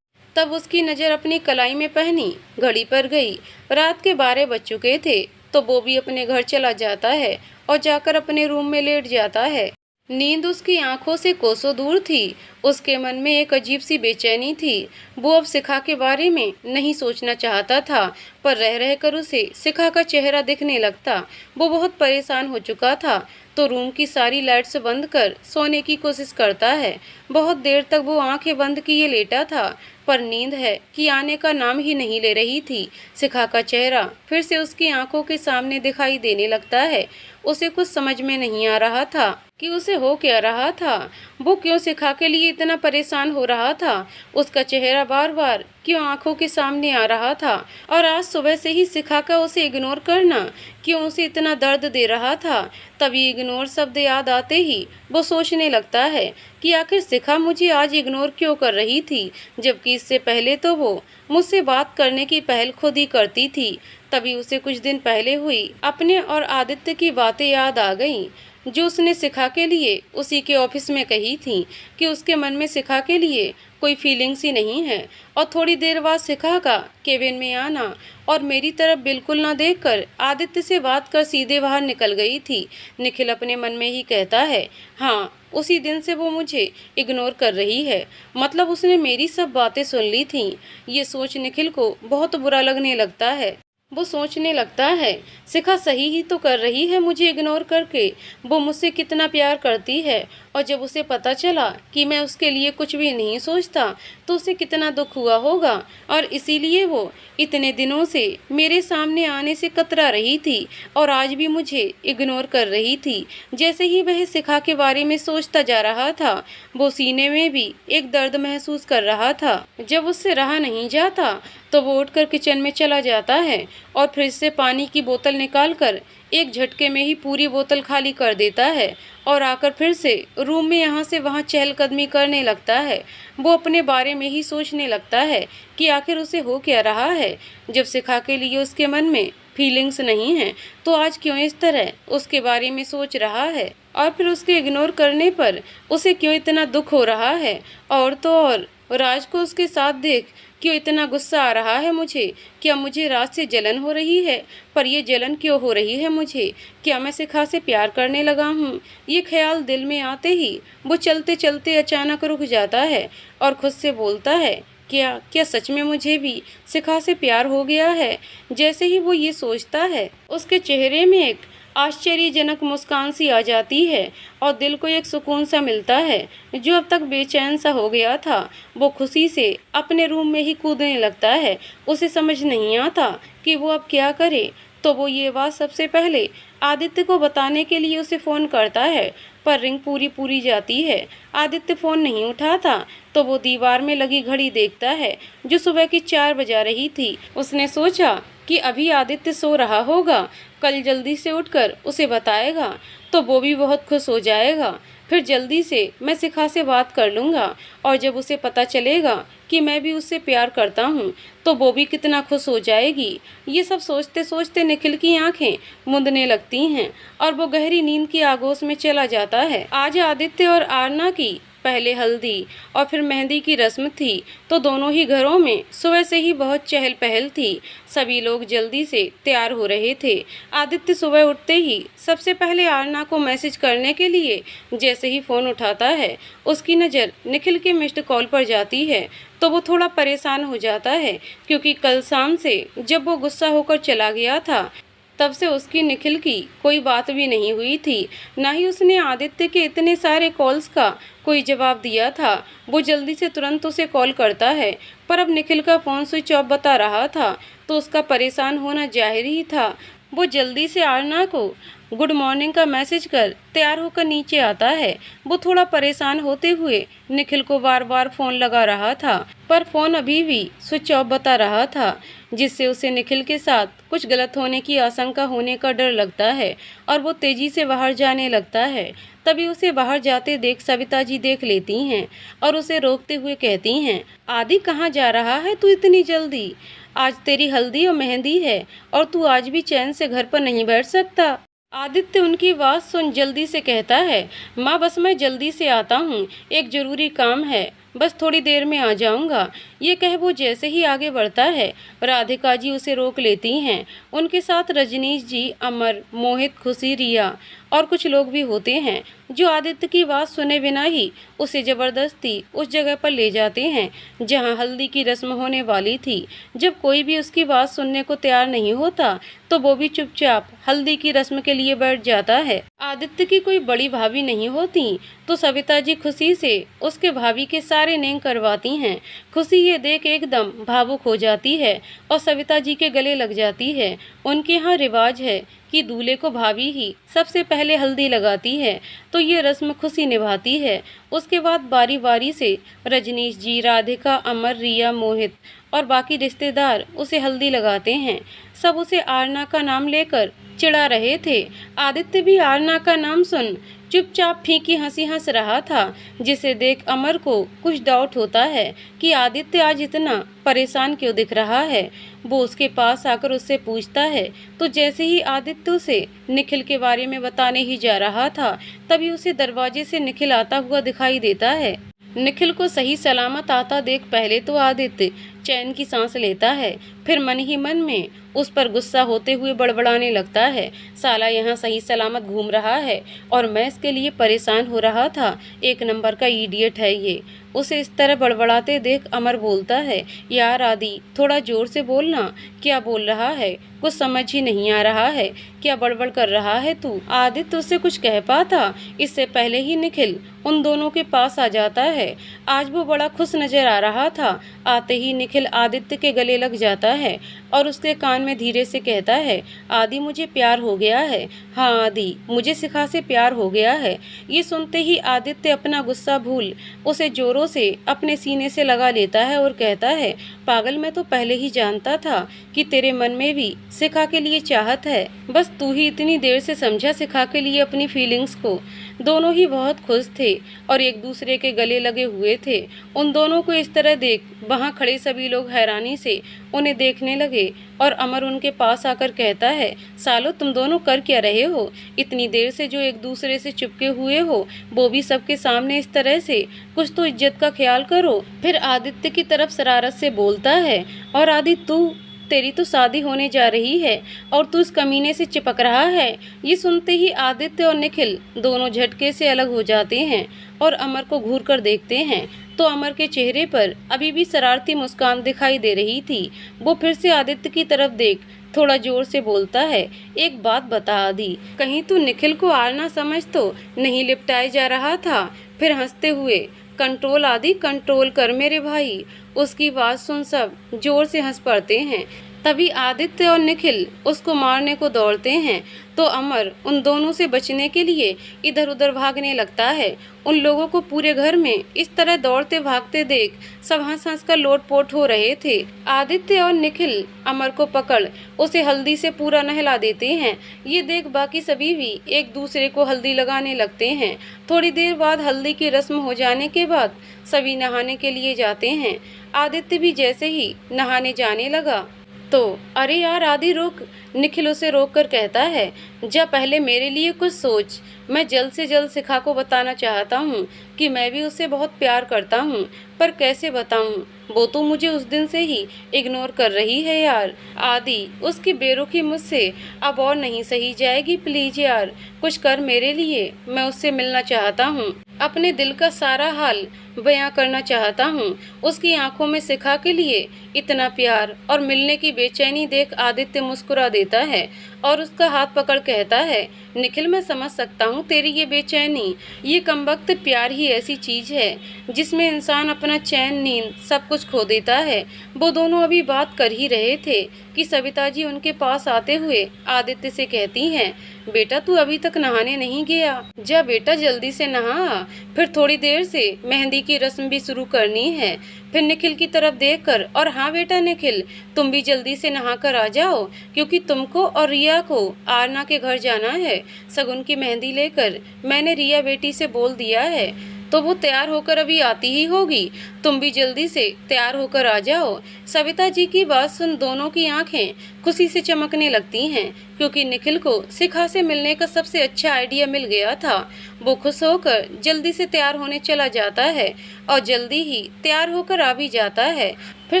तब उसकी नज़र अपनी कलाई में पहनी घड़ी पर गई। रात के 12 बज चुके थे तो वो भी अपने घर चला जाता है और जाकर अपने रूम में लेट जाता है। नींद उसकी आंखों से कोसों दूर थी। उसके मन में एक अजीब सी बेचैनी थी। वो अब शिखा के बारे में नहीं सोचना चाहता था, पर रह रहकर उसे शिखा का चेहरा दिखने लगता। वो बहुत परेशान हो चुका था, तो रूम की सारी लाइट्स बंद कर सोने की कोशिश करता है। बहुत देर तक वो आंखें बंद किए लेटा था, पर नींद है कि आने का नाम ही नहीं ले रही थी। शिखा का चेहरा फिर से उसकी आंखों के सामने दिखाई देने लगता है। उसे कुछ समझ में नहीं आ रहा था कि उसे हो क्या रहा था। वो क्यों शिखा के लिए इतना परेशान हो रहा था। उसका चेहरा बार बार क्यों आंखों के सामने आ रहा था, और आज सुबह से ही शिखा का उसे इग्नोर करना क्यों उसे इतना दर्द दे रहा था। तभी इग्नोर शब्द याद आते ही वो सोचने लगता है कि आखिर शिखा मुझे आज इग्नोर क्यों कर रही थी, जबकि इससे पहले तो वो मुझसे बात करने की पहल खुद ही करती थी। तभी उसे कुछ दिन पहले हुई अपने और आदित्य की बातें याद आ गईं, जो उसने शिखा के लिए उसी के ऑफिस में कही थी कि उसके मन में शिखा के लिए कोई फीलिंग्स ही नहीं है। और थोड़ी देर बाद शिखा का केबिन में आना और मेरी तरफ बिल्कुल ना देखकर आदित्य से बात कर सीधे बाहर निकल गई थी। निखिल अपने मन में ही कहता है, हाँ, उसी दिन से वो मुझे इग्नोर कर रही है, मतलब उसने मेरी सब बातें सुन ली थीं। ये सोच निखिल को बहुत बुरा लगने लगता है। वो सोचने लगता है, शिखा सही ही तो कर रही है मुझे इग्नोर करके। वो मुझसे कितना प्यार करती है, और जब उसे पता चला कि मैं उसके लिए कुछ भी नहीं सोचता तो उसे कितना दुख हुआ होगा, और इसीलिए वो इतने दिनों से मेरे सामने आने से कतरा रही थी और आज भी मुझे इग्नोर कर रही थी। जैसे ही वह शिखा के बारे में सोचता जा रहा था, वो सीने में भी एक दर्द महसूस कर रहा था। जब उससे रहा नहीं जाता तो वो उठकर किचन में चला जाता है और फ्रिज से पानी की बोतल निकालकर एक झटके में ही पूरी बोतल खाली कर देता है, और आकर फिर से रूम में यहाँ से वहाँ चहलकदमी करने लगता है। वो अपने बारे में ही सोचने लगता है कि आखिर उसे हो क्या रहा है। जब शिखा के लिए उसके मन में फीलिंग्स नहीं है तो आज क्यों इस तरह उसके बारे में सोच रहा है, और फिर उसके इग्नोर करने पर उसे क्यों इतना दुख हो रहा है। और तो और राज को उसके साथ देख क्यों इतना गुस्सा आ रहा है मुझे। क्या मुझे राज से जलन हो रही है, पर ये जलन क्यों हो रही है मुझे। क्या मैं शिखा से प्यार करने लगा हूँ। ये ख्याल दिल में आते ही वो चलते चलते अचानक रुक जाता है और खुद से बोलता है, क्या क्या सच में मुझे भी शिखा से प्यार हो गया है। जैसे ही वो ये सोचता है, उसके चेहरे में एक आश्चर्यजनक मुस्कान सी आ जाती है और दिल को एक सुकून सा मिलता है। जो अब तक बेचैन सा हो गया था, वो खुशी से अपने रूम में ही कूदने लगता है। उसे समझ नहीं आता कि वो अब क्या करे, तो वो ये बात सबसे पहले आदित्य को बताने के लिए उसे फ़ोन करता है, पर रिंग पूरी जाती है। आदित्य फ़ोन नहीं उठाता तो वो दीवार में लगी घड़ी देखता है, जो सुबह की 4 बजा रही थी। उसने सोचा कि अभी आदित्य सो रहा होगा, कल जल्दी से उठकर उसे बताएगा तो वो भी बहुत खुश हो जाएगा। फिर जल्दी से मैं शिखा से बात कर लूँगा और जब उसे पता चलेगा कि मैं भी उससे प्यार करता हूँ तो वो भी कितना खुश हो जाएगी। ये सब सोचते सोचते निखिल की आंखें मूंदने लगती हैं और वो गहरी नींद की आगोश में चला जाता है। आज आदित्य और आरना की पहले हल्दी और फिर मेहंदी की रस्म थी तो दोनों ही घरों में सुबह से ही बहुत चहल पहल थी। सभी लोग जल्दी से तैयार हो रहे थे। आदित्य सुबह उठते ही सबसे पहले आरना को मैसेज करने के लिए जैसे ही फ़ोन उठाता है उसकी नज़र निखिल के मिस्ड कॉल पर जाती है तो वो थोड़ा परेशान हो जाता है क्योंकि कल शाम से जब वो गुस्सा होकर चला गया था तब से उसकी निखिल की कोई बात भी नहीं हुई थी, ना ही उसने आदित्य के इतने सारे कॉल्स का कोई जवाब दिया था। वो जल्दी से तुरंत उसे कॉल करता है पर अब निखिल का फ़ोन स्विच ऑफ बता रहा था तो उसका परेशान होना जाहिर ही था। वो जल्दी से आरना को गुड मॉर्निंग का मैसेज कर तैयार होकर नीचे आता है। वो थोड़ा परेशान होते हुए निखिल को बार बार फ़ोन लगा रहा था पर फ़ोन अभी भी स्विच ऑफ बता रहा था जिससे उसे निखिल के साथ कुछ गलत होने की आशंका होने का डर लगता है और वो तेज़ी से बाहर जाने लगता है। तभी उसे बाहर जाते देख सविता जी देख लेती हैं और उसे रोकते हुए कहती हैं, आदि कहाँ जा रहा है तू इतनी जल्दी? आज तेरी हल्दी और मेहंदी है और तू आज भी चैन से घर पर नहीं बैठ सकता। आदित्य उनकी बात सुन जल्दी से कहता है, माँ बस मैं जल्दी से आता हूँ, एक ज़रूरी काम है, बस थोड़ी देर में आ जाऊँगा। ये कह वो जैसे ही आगे बढ़ता है राधिका जी उसे रोक लेती हैं। उनके साथ रजनीश जी, अमर, मोहित, खुशी, रिया और कुछ लोग भी होते हैं जो आदित्य की बात सुने बिना ही उसे ज़बरदस्ती उस जगह पर ले जाते हैं जहां हल्दी की रस्म होने वाली थी। जब कोई भी उसकी बात सुनने को तैयार नहीं होता तो वो भी चुपचाप हल्दी की रस्म के लिए बैठ जाता है। आदित्य की कोई बड़ी भाभी नहीं होती तो सविता जी खुशी से उसके भाभी के सारे नेम करवाती हैं। खुशी ये देख एकदम भावुक हो जाती है और सविता जी के गले लग जाती है। उनके यहाँ रिवाज है कि दूल्हे को भाभी ही सबसे पहले हल्दी लगाती है तो ये रस्म खुशी निभाती है। उसके बाद बारी बारी से रजनीश जी, राधिका, अमर, रिया, मोहित और बाकी रिश्तेदार उसे हल्दी लगाते हैं। सब उसे आरना का नाम लेकर चिढ़ा रहे थे। आदित्य भी आरना का नाम सुन चुपचाप फीकी हंसी हंस रहा था जिसे देख अमर को कुछ डाउट होता है कि आदित्य आज इतना परेशान क्यों दिख रहा है। वो उसके पास आकर उससे पूछता है तो जैसे ही आदित्य उसे निखिल के बारे में बताने ही जा रहा था तभी उसे दरवाजे से निखिल आता हुआ दिखाई देता है। निखिल को सही सलामत आता देख पहले तो आदित्य चैन की सांस लेता है, फिर मन ही मन में उस पर गुस्सा होते हुए बड़बड़ाने लगता है, साला यहाँ सही सलामत घूम रहा है और मैं इसके लिए परेशान हो रहा था, एक नंबर का इडियट है ये। उसे इस तरह बड़बड़ाते देख अमर बोलता है, यार आदि थोड़ा जोर से बोलना, क्या बोल रहा है, कुछ समझ ही नहीं आ रहा है, क्या बड़बड़ कर रहा है तू। आदित्य उससे कुछ कह पाता इससे पहले ही निखिल उन दोनों के पास आ जाता है। आज वो बड़ा खुश नजर आ रहा था। आते ही निखिल आदित्य के गले लग जाता है और उसके कान में धीरे से कहता है, आदि मुझे प्यार हो गया है। हाँ आदि, मुझे शिखा से प्यार हो गया है। ये सुनते ही आदित्य अपना गुस्सा भूल उसे जोरों से अपने सीने से लगा लेता है और कहता है, पागल, मैं तो पहले ही जानता था कि तेरे मन में भी शिखा के लिए चाहत है, बस तू ही इतनी देर से समझा शिखा के लिए अपनी फीलिंग्स को। दोनों ही बहुत खुश थे और एक दूसरे के गले लगे हुए थे। उन दोनों को इस तरह देख वहाँ खड़े सभी लोग हैरानी से उन्हें देखने लगे और अमर उनके पास आकर कहता है, सालो तुम दोनों कर क्या रहे हो? इतनी देर से जो एक दूसरे से चिपके हुए हो वो भी सबके सामने इस तरह से, कुछ तो इज्जत का ख्याल करो। फिर आदित्य की तरफ शरारत से बोलता है, और आदित्य तेरी तो शादी होने जा रही है और तू इस कमीने से चिपक रहा है। ये सुनते ही आदित्य और निखिल दोनों झटके से अलग हो जाते हैं और अमर को घूर कर देखते हैं तो अमर के चेहरे पर अभी भी शरारती मुस्कान दिखाई दे रही थी। वो फिर से आदित्य की तरफ देख थोड़ा जोर से बोलता है, एक बात बता आदि, कहीं तू निखिल को आरना समझ तो नहीं लिपटाए जा रहा था? फिर हंसते हुए, कंट्रोल आदि, कंट्रोल कर मेरे भाई। उसकी बात सुन सब जोर से हंस पड़ते हैं। तभी आदित्य और निखिल उसको मारने को दौड़ते हैं तो अमर उन दोनों से बचने के लिए इधर उधर भागने लगता है। उन लोगों को पूरे घर में इस तरह दौड़ते भागते देख सब हंस हंस कर लोटपोट हो रहे थे। आदित्य और निखिल अमर को पकड़ उसे हल्दी से पूरा नहला देते हैं। ये देख बाकी सभी भी एक दूसरे को हल्दी लगाने लगते हैं। थोड़ी देर बाद हल्दी की रस्म हो जाने के बाद सभी नहाने के लिए जाते हैं। आदित्य भी जैसे ही नहाने जाने लगा तो अरे यार आदि रुक। निखिल उसे रोक कर कहता है, जा पहले मेरे लिए कुछ सोच। मैं जल्द से जल्द शिखा को बताना चाहता हूँ कि मैं भी उससे बहुत प्यार करता हूँ, पर कैसे बताऊँ? वो तो मुझे उस दिन से ही इग्नोर कर रही है यार। आदि उसकी बेरुखी मुझसे अब और नहीं सही जाएगी, प्लीज यार कुछ कर मेरे लिए। मैं उससे मिलना चाहता हूँ, अपने दिल का सारा हाल बयां करना चाहता हूँ। उसकी आंखों में शिखा के लिए इतना प्यार और मिलने की बेचैनी देख आदित्य मुस्कुरा देता है और उसका हाथ पकड़ कहता है, निखिल मैं समझ सकता हूँ तेरी ये बेचैनी। ये कमबख्त प्यार ही ऐसी चीज है जिसमें इंसान अपना चैन नींद सब कुछ खो देता है। वो दोनों अभी बात कर ही रहे थे कि सविता जी उनके पास आते हुए आदित्य से कहती हैं, बेटा तू अभी तक नहाने नहीं गया, जा बेटा जल्दी से नहा, फिर थोड़ी देर से मेहंदी की रस्म भी शुरू करनी है। फिर निखिल की तरफ देखकर, और हाँ बेटा निखिल तुम भी जल्दी से नहा कर आ जाओ क्योंकि तुमको और रिया को आरना के घर जाना है सगुन की मेहंदी लेकर। मैंने रिया बेटी से बोल दिया है तो वो तैयार होकर अभी आती ही होगी, तुम भी जल्दी से तैयार होकर आ जाओ। सविता जी की बात सुन दोनों की आंखें खुशी से चमकने लगती हैं क्योंकि निखिल को शिखा से मिलने का सबसे अच्छा आइडिया मिल गया था। वो खुश होकर जल्दी से तैयार होने चला जाता है और जल्दी ही तैयार होकर आ भी जाता है। फिर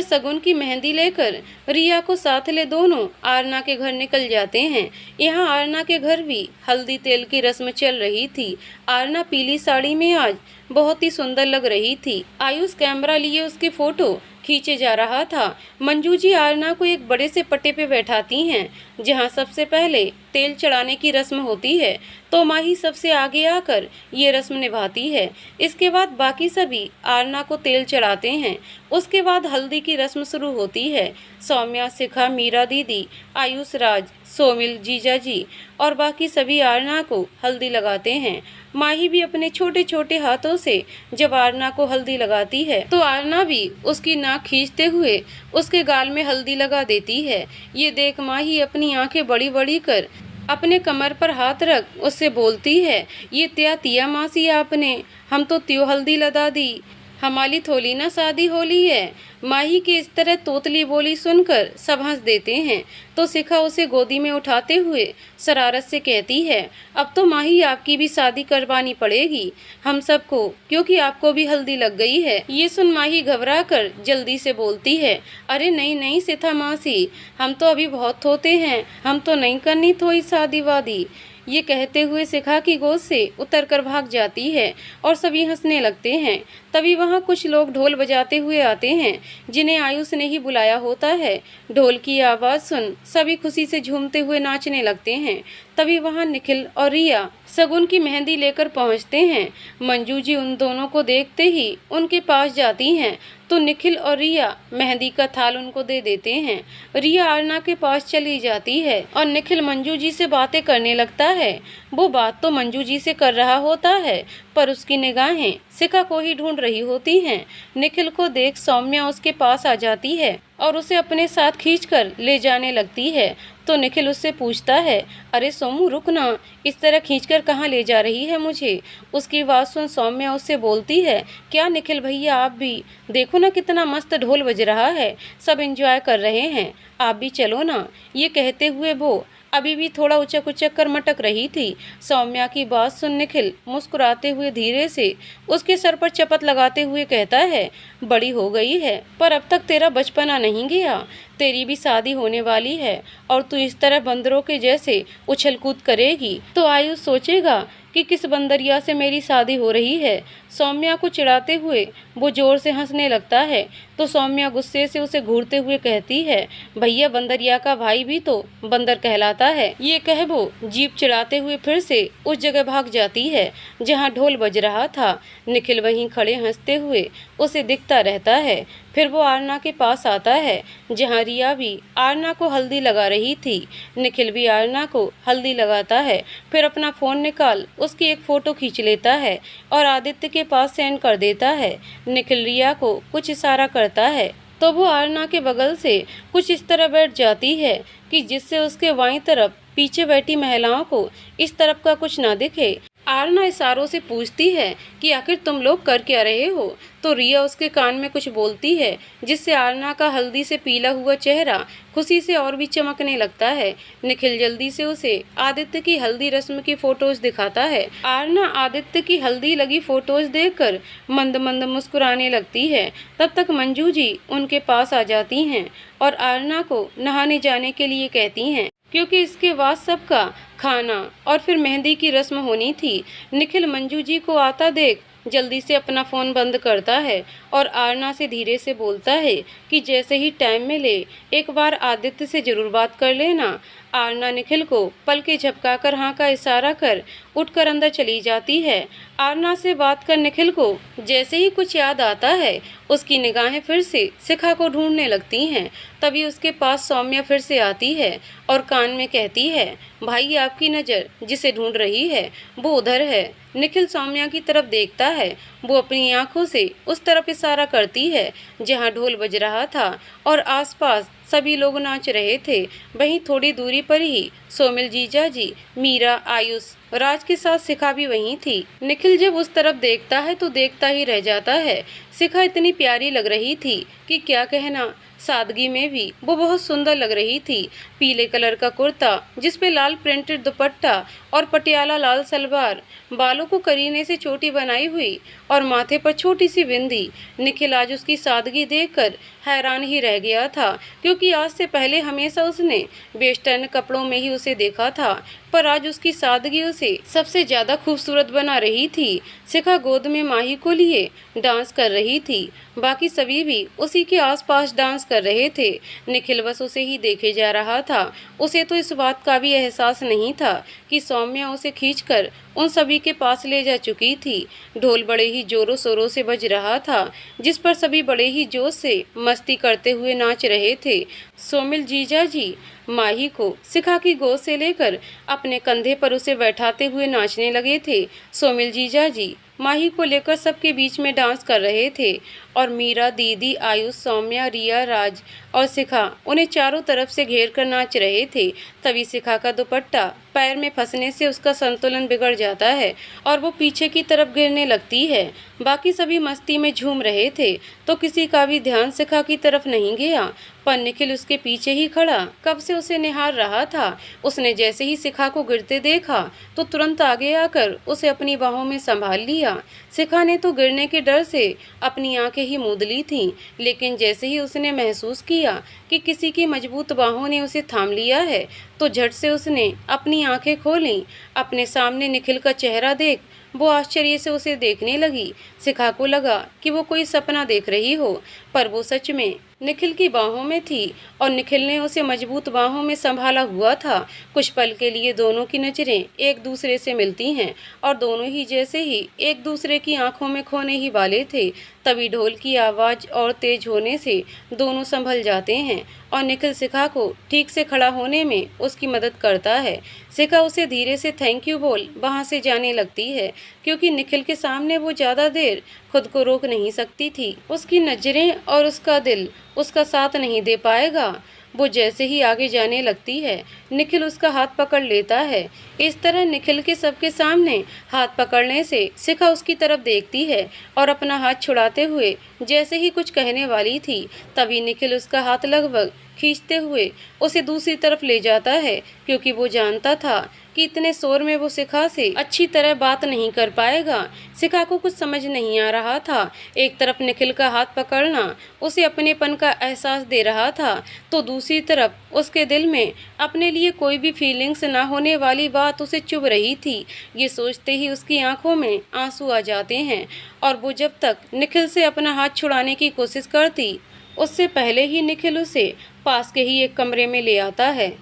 सगुन की मेहंदी लेकर रिया को साथ ले दोनों आरना के घर निकल जाते हैं। यहाँ आरना के घर भी हल्दी तेल की रस्म चल रही थी। आरना पीली साड़ी में आज बहुत ही सुंदर लग रही थी। आयुष कैमरा लिए उसकी फोटो खींचे जा रहा था। मंजू जी आरना को एक बड़े से पट्टे पे बैठाती हैं जहां सबसे पहले तेल चढ़ाने की रस्म होती है तो माही सबसे आगे आकर ये रस्म निभाती है। इसके बाद बाकी सभी आरना को तेल चढ़ाते हैं। उसके बाद हल्दी की रस्म शुरू होती है। सौम्या, शिखा, मीरा दीदी, आयुष राज, सोमिल, जीजा जी और बाकी सभी आरना को हल्दी लगाते हैं। माही भी अपने छोटे छोटे हाथों से जब आरना को हल्दी लगाती है तो आरना भी उसकी नाक खींचते हुए उसके गाल में हल्दी लगा देती है। ये देख माही अपनी आंखें बड़ी बड़ी कर अपने कमर पर हाथ रख उससे बोलती है, ये त्या तिया मासी आपने, हम तो त्यो हल्दी लगा दी, हमारी थोली ना शादी होली है। माही की इस तरह तोतली बोली सुनकर सब हंस देते हैं तो शिखा उसे गोदी में उठाते हुए शरारत से कहती है, अब तो माही आपकी भी शादी करवानी पड़ेगी हम सबको क्योंकि आपको भी हल्दी लग गई है। ये सुन माही घबरा कर जल्दी से बोलती है, अरे नहीं नहीं शिखा मासी, हम तो अभी बहुत थोते हैं, हम तो नहीं करनी थोड़ी शादी वादी। ये कहते हुए शिखा की गोद से उतरकर भाग जाती है और सभी हंसने लगते हैं। तभी वहाँ कुछ लोग ढोल बजाते हुए आते हैं जिन्हें आयुष ने ही बुलाया होता है। ढोल की आवाज़ सुन सभी खुशी से झूमते हुए नाचने लगते हैं। तभी वहाँ निखिल और रिया सगुन की मेहंदी लेकर पहुँचते हैं। मंजू जी उन दोनों को देखते ही उनके पास जाती हैं तो निखिल और रिया मेहंदी का थाल उनको दे देते हैं। रिया आरना के पास चली जाती है और निखिल मंजू जी से बातें करने लगता है। वो बात तो मंजू जी से कर रहा होता है पर उसकी निगाहें शिखा को ही ढूंढ रही होती हैं। निखिल को देख सौम्या उसके पास आ जाती है और उसे अपने साथ खींचकर ले जाने लगती है तो निखिल उससे पूछता है, अरे सोमू रुक ना, इस तरह खींचकर कहाँ ले जा रही है मुझे। उसकी बात सुन सौम्या उससे बोलती है, क्या निखिल भैया आप भी देखो ना कितना मस्त ढोल बज रहा है, सब एंजॉय कर रहे हैं, आप भी चलो ना। ये कहते हुए वो अभी भी थोड़ा उचक उचक कर मटक रही थी। सौम्या की बात सुन निखिल मुस्कुराते हुए धीरे से उसके सर पर चपत लगाते हुए कहता है, बड़ी हो गई है पर अब तक तेरा बचपना नहीं गया, तेरी भी शादी होने वाली है और तू इस तरह बंदरों के जैसे उछल कूद करेगी तो आयुष सोचेगा कि कि किस बंदरिया से मेरी शादी हो रही है। सौम्या को चिढ़ाते हुए वो जोर से हंसने लगता है तो सौम्या गुस्से से उसे घूरते हुए कहती है, भैया बंदरिया का भाई भी तो बंदर कहलाता है। ये कह वो जीप चढ़ाते हुए फिर से उस जगह भाग जाती है जहाँ ढोल बज रहा था। निखिल वहीं खड़े हंसते हुए उसे दिखता रहता है। फिर वो आरना के पास आता है जहाँ रिया भी आरना को हल्दी लगा रही थी। निखिल भी आरना को हल्दी लगाता है, फिर अपना फ़ोन निकाल उसकी एक फ़ोटो खींच लेता है और आदित्य के पास सेंड कर देता है। निखिल रिया को कुछ इशारा करता है तो वो आरना के बगल से कुछ इस तरह बैठ जाती है कि जिससे उसके बाईं तरफ पीछे बैठी महिलाओं को इस तरफ का कुछ ना दिखे। आरना इशारों से पूछती है कि आखिर तुम लोग कर क्या रहे हो, तो रिया उसके कान में कुछ बोलती है जिससे आरना का हल्दी से पीला हुआ चेहरा खुशी से और भी चमकने लगता है। निखिल जल्दी से उसे आदित्य की हल्दी रस्म की फोटोज दिखाता है। आरना आदित्य की हल्दी लगी फोटोज देखकर मंद मंद मुस्कुराने लगती है। तब तक मंजू जी उनके पास आ जाती हैं और आरना को नहाने जाने के लिए कहती हैं क्योंकि इसके बाद सबका खाना और फिर मेहंदी की रस्म होनी थी। निखिल मंजू जी को आता देख जल्दी से अपना फ़ोन बंद करता है और आरना से धीरे से बोलता है कि जैसे ही टाइम मिले एक बार आदित्य से ज़रूर बात कर लेना। आरना निखिल को पलके झपकाकर हाँ का इशारा कर उठकर अंदर चली जाती है। आरना से बात कर निखिल को जैसे ही कुछ याद आता है उसकी निगाहें फिर से शिखा को ढूंढने लगती हैं। तभी उसके पास सौम्या फिर से आती है और कान में कहती है, भाई आपकी नज़र जिसे ढूंढ रही है वो उधर है। निखिल सौम्या की तरफ देखता है, वो अपनी आंखों से उस तरफ इशारा करती है जहां ढोल बज रहा था और आसपास सभी लोग नाच रहे थे। वहीं थोड़ी दूरी पर ही सोमिल जीजा जी, मीरा, आयुष, राज के साथ शिखा भी वहीं थी। निखिल जब उस तरफ देखता है तो देखता ही रह जाता है। शिखा इतनी प्यारी लग रही थी कि क्या कहना, सादगी में भी वो बहुत सुंदर लग रही थी। पीले कलर का कुर्ता जिस पे लाल प्रिंटेड दुपट्टा और पटियाला लाल सलवार, बालों को करीने से चोटी बनाई हुई और माथे पर छोटी सी बिंदी। निखिल आज उसकी सादगी देखकर हैरान ही रह गया था क्योंकि आज से पहले हमेशा उसने वेस्टर्न कपड़ों में ही उसे देखा था, पर आज उसकी सादगी उसे सबसे ज़्यादा खूबसूरत बना रही थी। शिखा गोद में माही को लिए डांस कर रही थी, बाकी सभी भी उसी के आसपास डांस कर रहे थे। निखिल बस उसे ही देखे जा रहा था। उसे तो इस बात का भी एहसास नहीं था कि सौम्या उसे खींचकर उन सभी के पास ले जा चुकी थी। ढोल बड़े ही जोरों शोरों से बज रहा था जिस पर सभी बड़े ही जोश से मस्ती करते हुए नाच रहे थे। सोमिल जीजा जी माही को शिखा की गोद से लेकर अपने कंधे पर उसे बैठाते हुए नाचने लगे थे। सोमिल जीजा जी माही को लेकर सबके बीच में डांस कर रहे थे और मीरा, दीदी, आयुष, सौम्या, रिया, राज और शिखा उन्हें चारों तरफ से घेर कर नाच रहे थे। तभी शिखा का दुपट्टा पैर में फंसने से उसका संतुलन बिगड़ जाता है और वो पीछे की तरफ गिरने लगती है। बाकी सभी मस्ती में झूम रहे थे तो किसी का भी ध्यान शिखा की तरफ नहीं गया, पर निखिल उसके पीछे ही खड़ा कब से उसे निहार रहा था। उसने जैसे ही शिखा को गिरते देखा तो तुरंत आगे आकर उसे अपनी बाहों में संभाल लिया। शिखा ने तो गिरने के डर से अपनी आंखें ही मूंद ली थीं, लेकिन जैसे ही उसने महसूस किया कि किसी की मजबूत बाहों ने उसे थाम लिया है तो झट से उसने अपनी आंखें खोलीं। अपने सामने निखिल का चेहरा देख वो आश्चर्य से उसे देखने लगी। शिखा को लगा कि वो कोई सपना देख रही हो, पर वो सच में निखिल की बाहों में थी और निखिल ने उसे मजबूत बाहों में संभाला हुआ था। कुछ पल के लिए दोनों की नज़रें एक दूसरे से मिलती हैं और दोनों ही जैसे ही एक दूसरे की आंखों में खोने ही वाले थे। तभी ढोल की आवाज़ और तेज होने से दोनों संभल जाते हैं और निखिल शिखा को ठीक से खड़ा होने में उसकी मदद करता है। शिखा उसे धीरे से थैंक यू बोल वहाँ से जाने लगती है क्योंकि निखिल के सामने वो ज़्यादा देर खुद को रोक नहीं सकती थी। उसकी नज़रें और उसका दिल उसका साथ नहीं दे पाएगा। वो जैसे ही आगे जाने लगती है निखिल उसका हाथ पकड़ लेता है। इस तरह निखिल के सबके सामने हाथ पकड़ने से शिखा उसकी तरफ देखती है और अपना हाथ छुड़ाते हुए जैसे ही कुछ कहने वाली थी तभी निखिल उसका हाथ लगभग खींचते हुए उसे दूसरी तरफ ले जाता है, क्योंकि वो जानता था कि इतने शोर में वो शिखा से अच्छी तरह बात नहीं कर पाएगा। शिखा को कुछ समझ नहीं आ रहा था। एक तरफ निखिल का हाथ पकड़ना उसे अपनेपन का एहसास दे रहा था, तो दूसरी तरफ उसके दिल में अपने लिए कोई भी फीलिंग्स ना होने वाली बात उसे चुभ रही थी। ये सोचते ही उसकी आंखों में आंसू आ जाते हैं, और वो जब तक निखिल से अपना हाथ छुड़ाने की कोशिश करती, उससे पहले ही निखिल उसे पास के ही एक कमरे में ले आता है,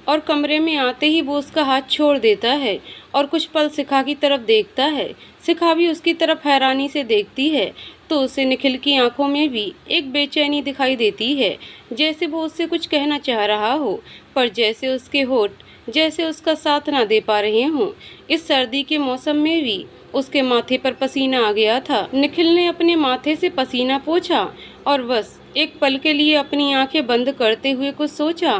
और कमरे में आते ही वो उसका हाथ छोड़ देता है और कुछ पल शिखा की तरफ देखता है। शिखा भी उसकी तरफ हैरानी से देखती है, तो उसे निखिल की आंखों में भी एक बेचैनी दिखाई देती है, जैसे वो उससे कुछ कहना चाह रहा हो, पर जैसे उसके होठ जैसे उसका साथ ना दे पा रहे हों। इस सर्दी के मौसम में भी उसके माथे पर पसीना आ गया था। निखिल ने अपने माथे से पसीना पोंछा और बस एक पल के लिए अपनी आंखें बंद करते हुए कुछ सोचा,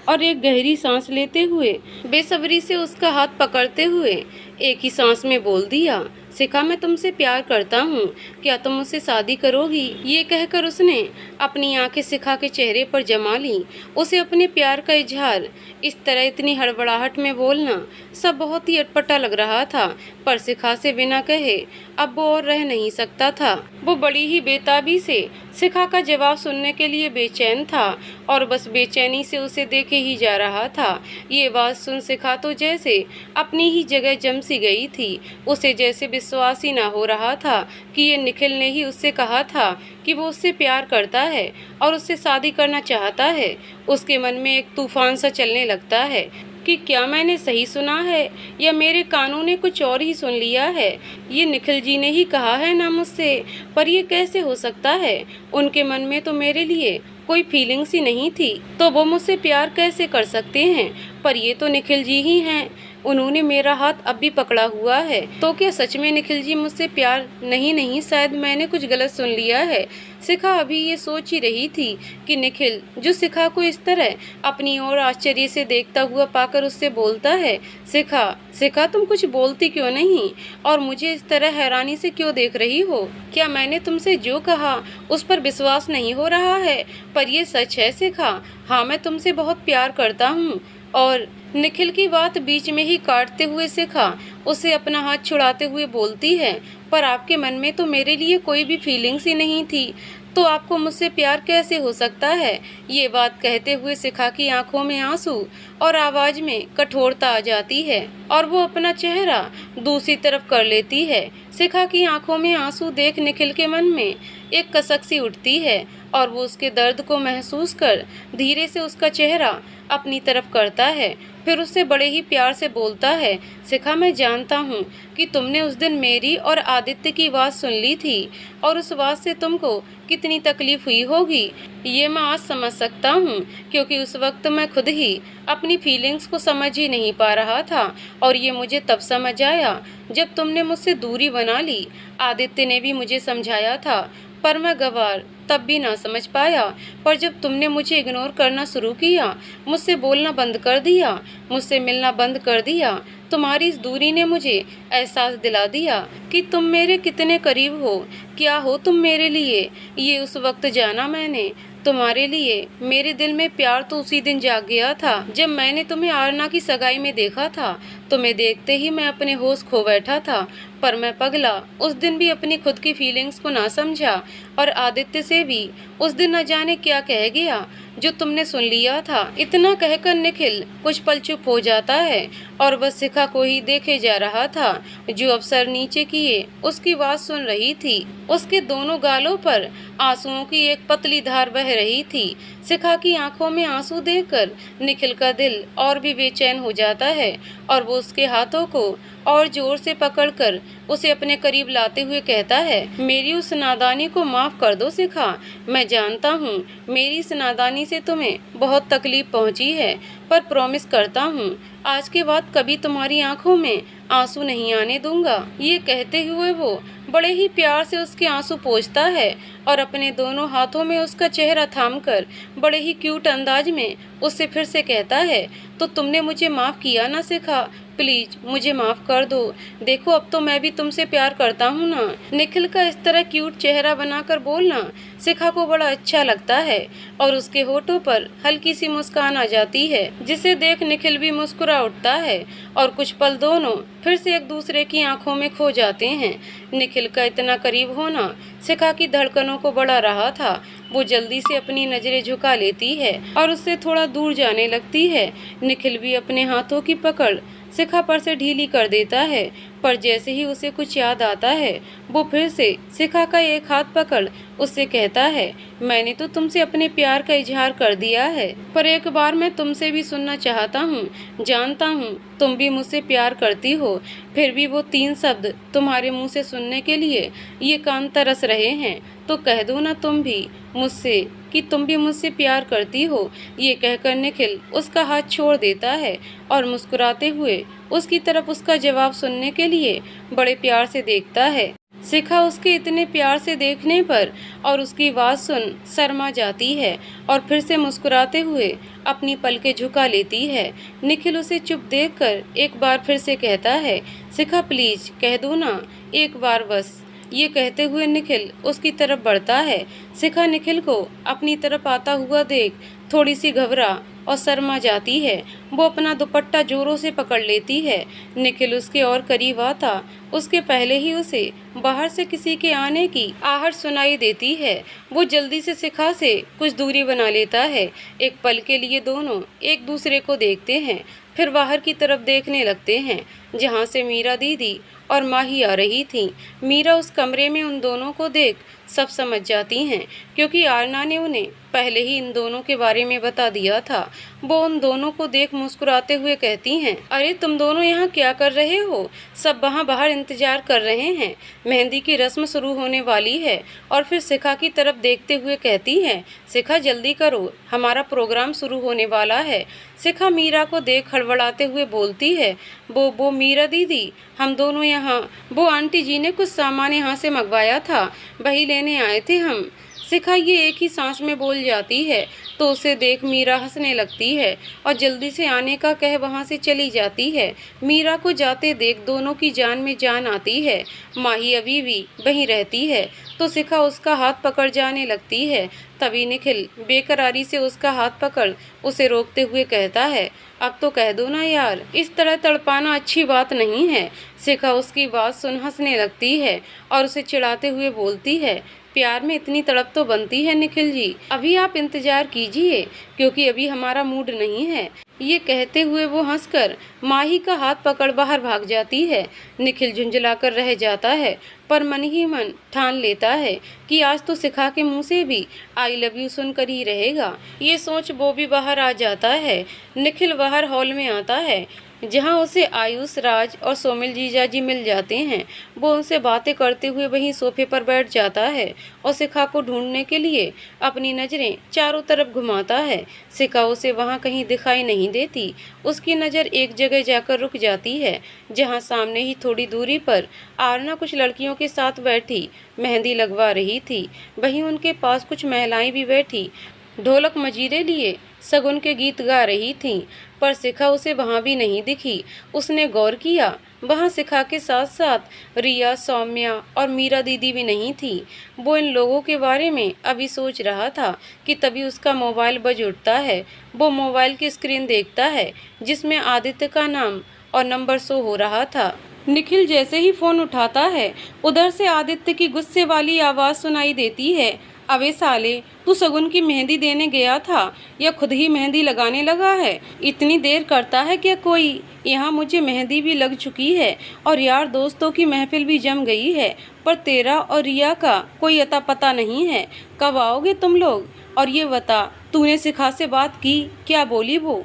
और एक गहरी सांस लेते हुए बेसब्री से उसका हाथ पकड़ते हुए एक ही सांस में बोल दिया, शिखा, मैं तुमसे प्यार करता हूँ, क्या तुम मुझसे शादी करोगी? ये कहकर उसने अपनी आंखें शिखा के चेहरे पर जमा ली। उसे अपने प्यार का इजहार इस तरह इतनी हड़बड़ाहट में बोलना सब बहुत ही अटपटा लग रहा था, पर शिखा से बिना कहे अब वो और रह नहीं सकता था। वो बड़ी ही बेताबी से शिखा का जवाब सुनने के लिए बेचैन था, और बस बेचैनी से उसे देखे ही जा रहा था। ये बात सुन शिखा तो जैसे अपनी ही जगह जम सी गई थी। उसे जैसे विश्वास ही ना हो रहा था कि ये निखिल ने ही उससे कहा था कि वो उससे प्यार करता है और उससे शादी करना चाहता है। उसके मन में एक तूफान सा चलने लगता है कि क्या मैंने सही सुना है या मेरे कानों ने कुछ और ही सुन लिया है। ये निखिल जी ने ही कहा है ना मुझसे, पर ये कैसे हो सकता है? उनके मन में तो मेरे लिए कोई फीलिंग्स ही नहीं थी, तो वो मुझसे प्यार कैसे कर सकते हैं? पर ये तो निखिल जी ही हैं, उन्होंने मेरा हाथ अब भी पकड़ा हुआ है। तो क्या सच में निखिल जी मुझसे प्यार नहीं, शायद मैंने कुछ गलत सुन लिया है। शिखा अभी ये सोच ही रही थी कि निखिल जो शिखा को इस तरह अपनी ओर आश्चर्य से देखता हुआ पाकर उससे बोलता है, शिखा तुम कुछ बोलती क्यों नहीं, और मुझे इस तरह हैरानी से क्यों देख रही हो? क्या मैंने तुमसे जो कहा उस पर विश्वास नहीं हो रहा है? पर ये सच है शिखा, हाँ मैं तुमसे बहुत प्यार करता हूँ। और निखिल की बात बीच में ही काटते हुए शिखा उसे अपना हाथ छुड़ाते हुए बोलती है, पर आपके मन में तो मेरे लिए कोई भी फीलिंग्स ही नहीं थी, तो आपको मुझसे प्यार कैसे हो सकता है? ये बात कहते हुए शिखा की आंखों में आंसू और आवाज में कठोरता आ जाती है, और वो अपना चेहरा दूसरी तरफ कर लेती है। शिखा की आंखों में आंसू देख निखिल के मन में एक कसक सी उठती है, और वो उसके दर्द को महसूस कर धीरे से उसका चेहरा अपनी तरफ करता है। फिर उससे बड़े ही प्यार से बोलता है, शिखा मैं जानता हूँ कि तुमने उस दिन मेरी और आदित्य की बात सुन ली थी, और उस बात से तुमको कितनी तकलीफ हुई होगी ये मैं आज समझ सकता हूँ, क्योंकि उस वक्त मैं खुद ही अपनी फीलिंग्स को समझ ही नहीं पा रहा था, और ये मुझे तब समझ आया जब तुमने मुझसे दूरी बना ली। आदित्य ने भी मुझे समझाया था, पर मैं गवार तब भी ना समझ पाया, पर जब तुमने मुझे इग्नोर करना शुरू किया, मुझसे बोलना बंद कर दिया, मुझसे मिलना बंद कर दिया, तुम्हारी इस दूरी ने मुझे एहसास दिला दिया कि तुम मेरे कितने करीब हो, क्या हो तुम मेरे लिए। ये उस वक्त जाना मैंने, तुम्हारे लिए मेरे दिल में प्यार तो उसी दिन जाग गया था जब मैंने तुम्हें आरना की सगाई में देखा था। तुम्हें देखते ही मैं अपने होश खो बैठा था, पर मैं पगला उस दिन भी अपनी खुद की फीलिंग्स को ना समझा, और आदित्य से भी उस दिन न जाने क्या कह गया जो तुमने सुन लिया था। इतना कहकर निखिल कुछ पल चुप हो जाता है और बस शिखा को ही देखे जा रहा था, जो अब सर नीचे किए उसकी बात सुन रही थी। उसके दोनों गालों पर आंसुओं की एक पतली धार बह रही थी। शिखा की आंखों में आंसू देखकर निखिल का दिल और भी बेचैन हो जाता है, और वो उसके हाथों को और जोर से पकड़कर उसे अपने करीब लाते हुए कहता है, मेरी उस नादानी को माफ़ कर दो शिखा। मैं जानता हूँ मेरी इस नादानी से तुम्हें बहुत तकलीफ पहुँची है, पर प्रॉमिस करता हूँ आज के बाद कभी तुम्हारी आंखों में आंसू नहीं आने दूंगा। ये कहते हुए वो बड़े ही प्यार से उसके आंसू पोंछता है और अपने दोनों हाथों में उसका चेहरा थामकर बड़े ही क्यूट अंदाज में उससे फिर से कहता है, तो तुमने मुझे माफ़ किया ना शिखा, प्लीज मुझे माफ कर दो। देखो अब तो मैं भी तुमसे प्यार करता हूँ ना। निखिल का इस तरह क्यूट चेहरा बनाकर बोलना शिखा को बड़ा अच्छा लगता है और उसके होठों पर हल्की सी मुस्कान आ जाती है, जिसे देख निखिल भी मुस्कुरा उठता है और कुछ पल दोनों फिर से एक दूसरे की आंखों में खो जाते हैं। निखिल का इतना करीब होना शिखा की धड़कनों को बढ़ा रहा था। वो जल्दी से अपनी नजरें झुका लेती है और उससे थोड़ा दूर जाने लगती है। निखिल भी अपने हाथों की पकड़ शिखा पर से ढीली कर देता है, पर जैसे ही उसे कुछ याद आता है वो फिर से शिखा का एक हाथ pकड़ उससे कहता है, मैंने तो तुमसे अपने प्यार का इजहार कर दिया है, पर एक बार मैं तुमसे भी सुनना चाहता हूँ। जानता हूँ तुम भी मुझसे प्यार करती हो, फिर भी वो 3 शब्द तुम्हारे मुंह से सुनने के लिए ये कान तरस रहे हैं, तो कह दो ना तुम भी मुझसे कि तुम भी मुझसे प्यार करती हो। ये कहकर निखिल उसका हाथ छोड़ देता है और मुस्कुराते हुए उसकी तरफ उसका जवाब सुनने के लिए बड़े प्यार से देखता है। शिखा उसके इतने प्यार से देखने पर और उसकी आवाज़ सुन शर्मा जाती है और फिर से मुस्कुराते हुए अपनी पलकें झुका लेती है। निखिल उसे चुप देखकर एक बार फिर से कहता है, शिखा प्लीज कह दो ना एक बार बस। ये कहते हुए निखिल उसकी तरफ बढ़ता है। शिखा निखिल को अपनी तरफ आता हुआ देख थोड़ी सी घबरा और शर्मा जाती है। वो अपना दुपट्टा जोरों से पकड़ लेती है। निखिल उसके और करीब आता उसके पहले ही उसे बाहर से किसी के आने की आहट सुनाई देती है। वो जल्दी से शिखा से कुछ दूरी बना लेता है। एक पल के लिए दोनों एक दूसरे को देखते हैं, फिर बाहर की तरफ देखने लगते हैं जहाँ से मीरा दीदी और माही आ रही थी। मीरा उस कमरे में उन दोनों को देख सब समझ जाती हैं, क्योंकि आरना ने उन्हें पहले ही इन दोनों के बारे में बता दिया था। वो उन दोनों को देख मुस्कुराते हुए कहती हैं, अरे तुम दोनों यहाँ क्या कर रहे हो? सब वहाँ बाहर इंतजार कर रहे हैं, मेहंदी की रस्म शुरू होने वाली है। और फिर शिखा की तरफ देखते हुए कहती हैं, शिखा जल्दी करो, हमारा प्रोग्राम शुरू होने वाला है। शिखा मीरा को देख खड़बड़ाते हुए बोलती है, वो मीरा दीदी हम दोनों यहाँ, वो आंटी जी ने कुछ सामान यहाँ से मंगवाया था, वही लेने आए थे हम। शिखा ये एक ही सांस में बोल जाती है, तो उसे देख मीरा हंसने लगती है और जल्दी से आने का कह वहाँ से चली जाती है। मीरा को जाते देख दोनों की जान में जान आती है। माही अभी भी वहीं रहती है, तो शिखा उसका हाथ पकड़ जाने लगती है। तभी निखिल बेकरारी से उसका हाथ पकड़ उसे रोकते हुए कहता है, अब तो कह दो ना यार, इस तरह तड़पाना अच्छी बात नहीं है। शिखा उसकी बात सुन हंसने लगती है और उसे चिढ़ाते हुए बोलती है, प्यार में इतनी तड़प तो बनती है निखिल जी, अभी आप इंतजार कीजिए क्योंकि अभी हमारा मूड नहीं है। ये कहते हुए वो हंसकर माही का हाथ पकड़ बाहर भाग जाती है। निखिल झुंझलाकर रह जाता है, पर मन ही मन ठान लेता है कि आज तो शिखा के मुंह से भी आई लव यू सुनकर ही रहेगा। ये सोच वो भी बाहर आ जाता है। निखिल बाहर हॉल में आता है जहां उसे आयुष, राज और सोमिल जीजा जी मिल जाते हैं। वो उनसे बातें करते हुए वहीं सोफे पर बैठ जाता है और शिखा को ढूंढने के लिए अपनी नज़रें चारों तरफ घुमाता है। शिखा उसे वहां कहीं दिखाई नहीं देती। उसकी नज़र एक जगह जाकर रुक जाती है जहां सामने ही थोड़ी दूरी पर आरना कुछ लड़कियों के साथ बैठी मेहंदी लगवा रही थी। वहीं उनके पास कुछ महिलाएं भी बैठी ढोलक मजीरे लिए सगुन के गीत गा रही थीं, पर शिखा उसे वहाँ भी नहीं दिखी। उसने गौर किया, वहाँ शिखा के साथ साथ रिया, सौम्या और मीरा दीदी भी नहीं थी। वो इन लोगों के बारे में अभी सोच रहा था कि तभी उसका मोबाइल बज उठता है। वो मोबाइल की स्क्रीन देखता है जिसमें आदित्य का नाम और नंबर शो हो रहा था। निखिल जैसे ही फ़ोन उठाता है, उधर से आदित्य की गुस्से वाली आवाज़ सुनाई देती है, अबे साले, तू सगुन की मेहंदी देने गया था या खुद ही मेहंदी लगाने लगा है? इतनी देर करता है क्या कोई? यहाँ मुझे मेहंदी भी लग चुकी है और यार दोस्तों की महफिल भी जम गई है, पर तेरा और रिया का कोई अता पता नहीं है। कब आओगे तुम लोग? और ये बता, तूने शिखा से बात की? क्या बोली वो?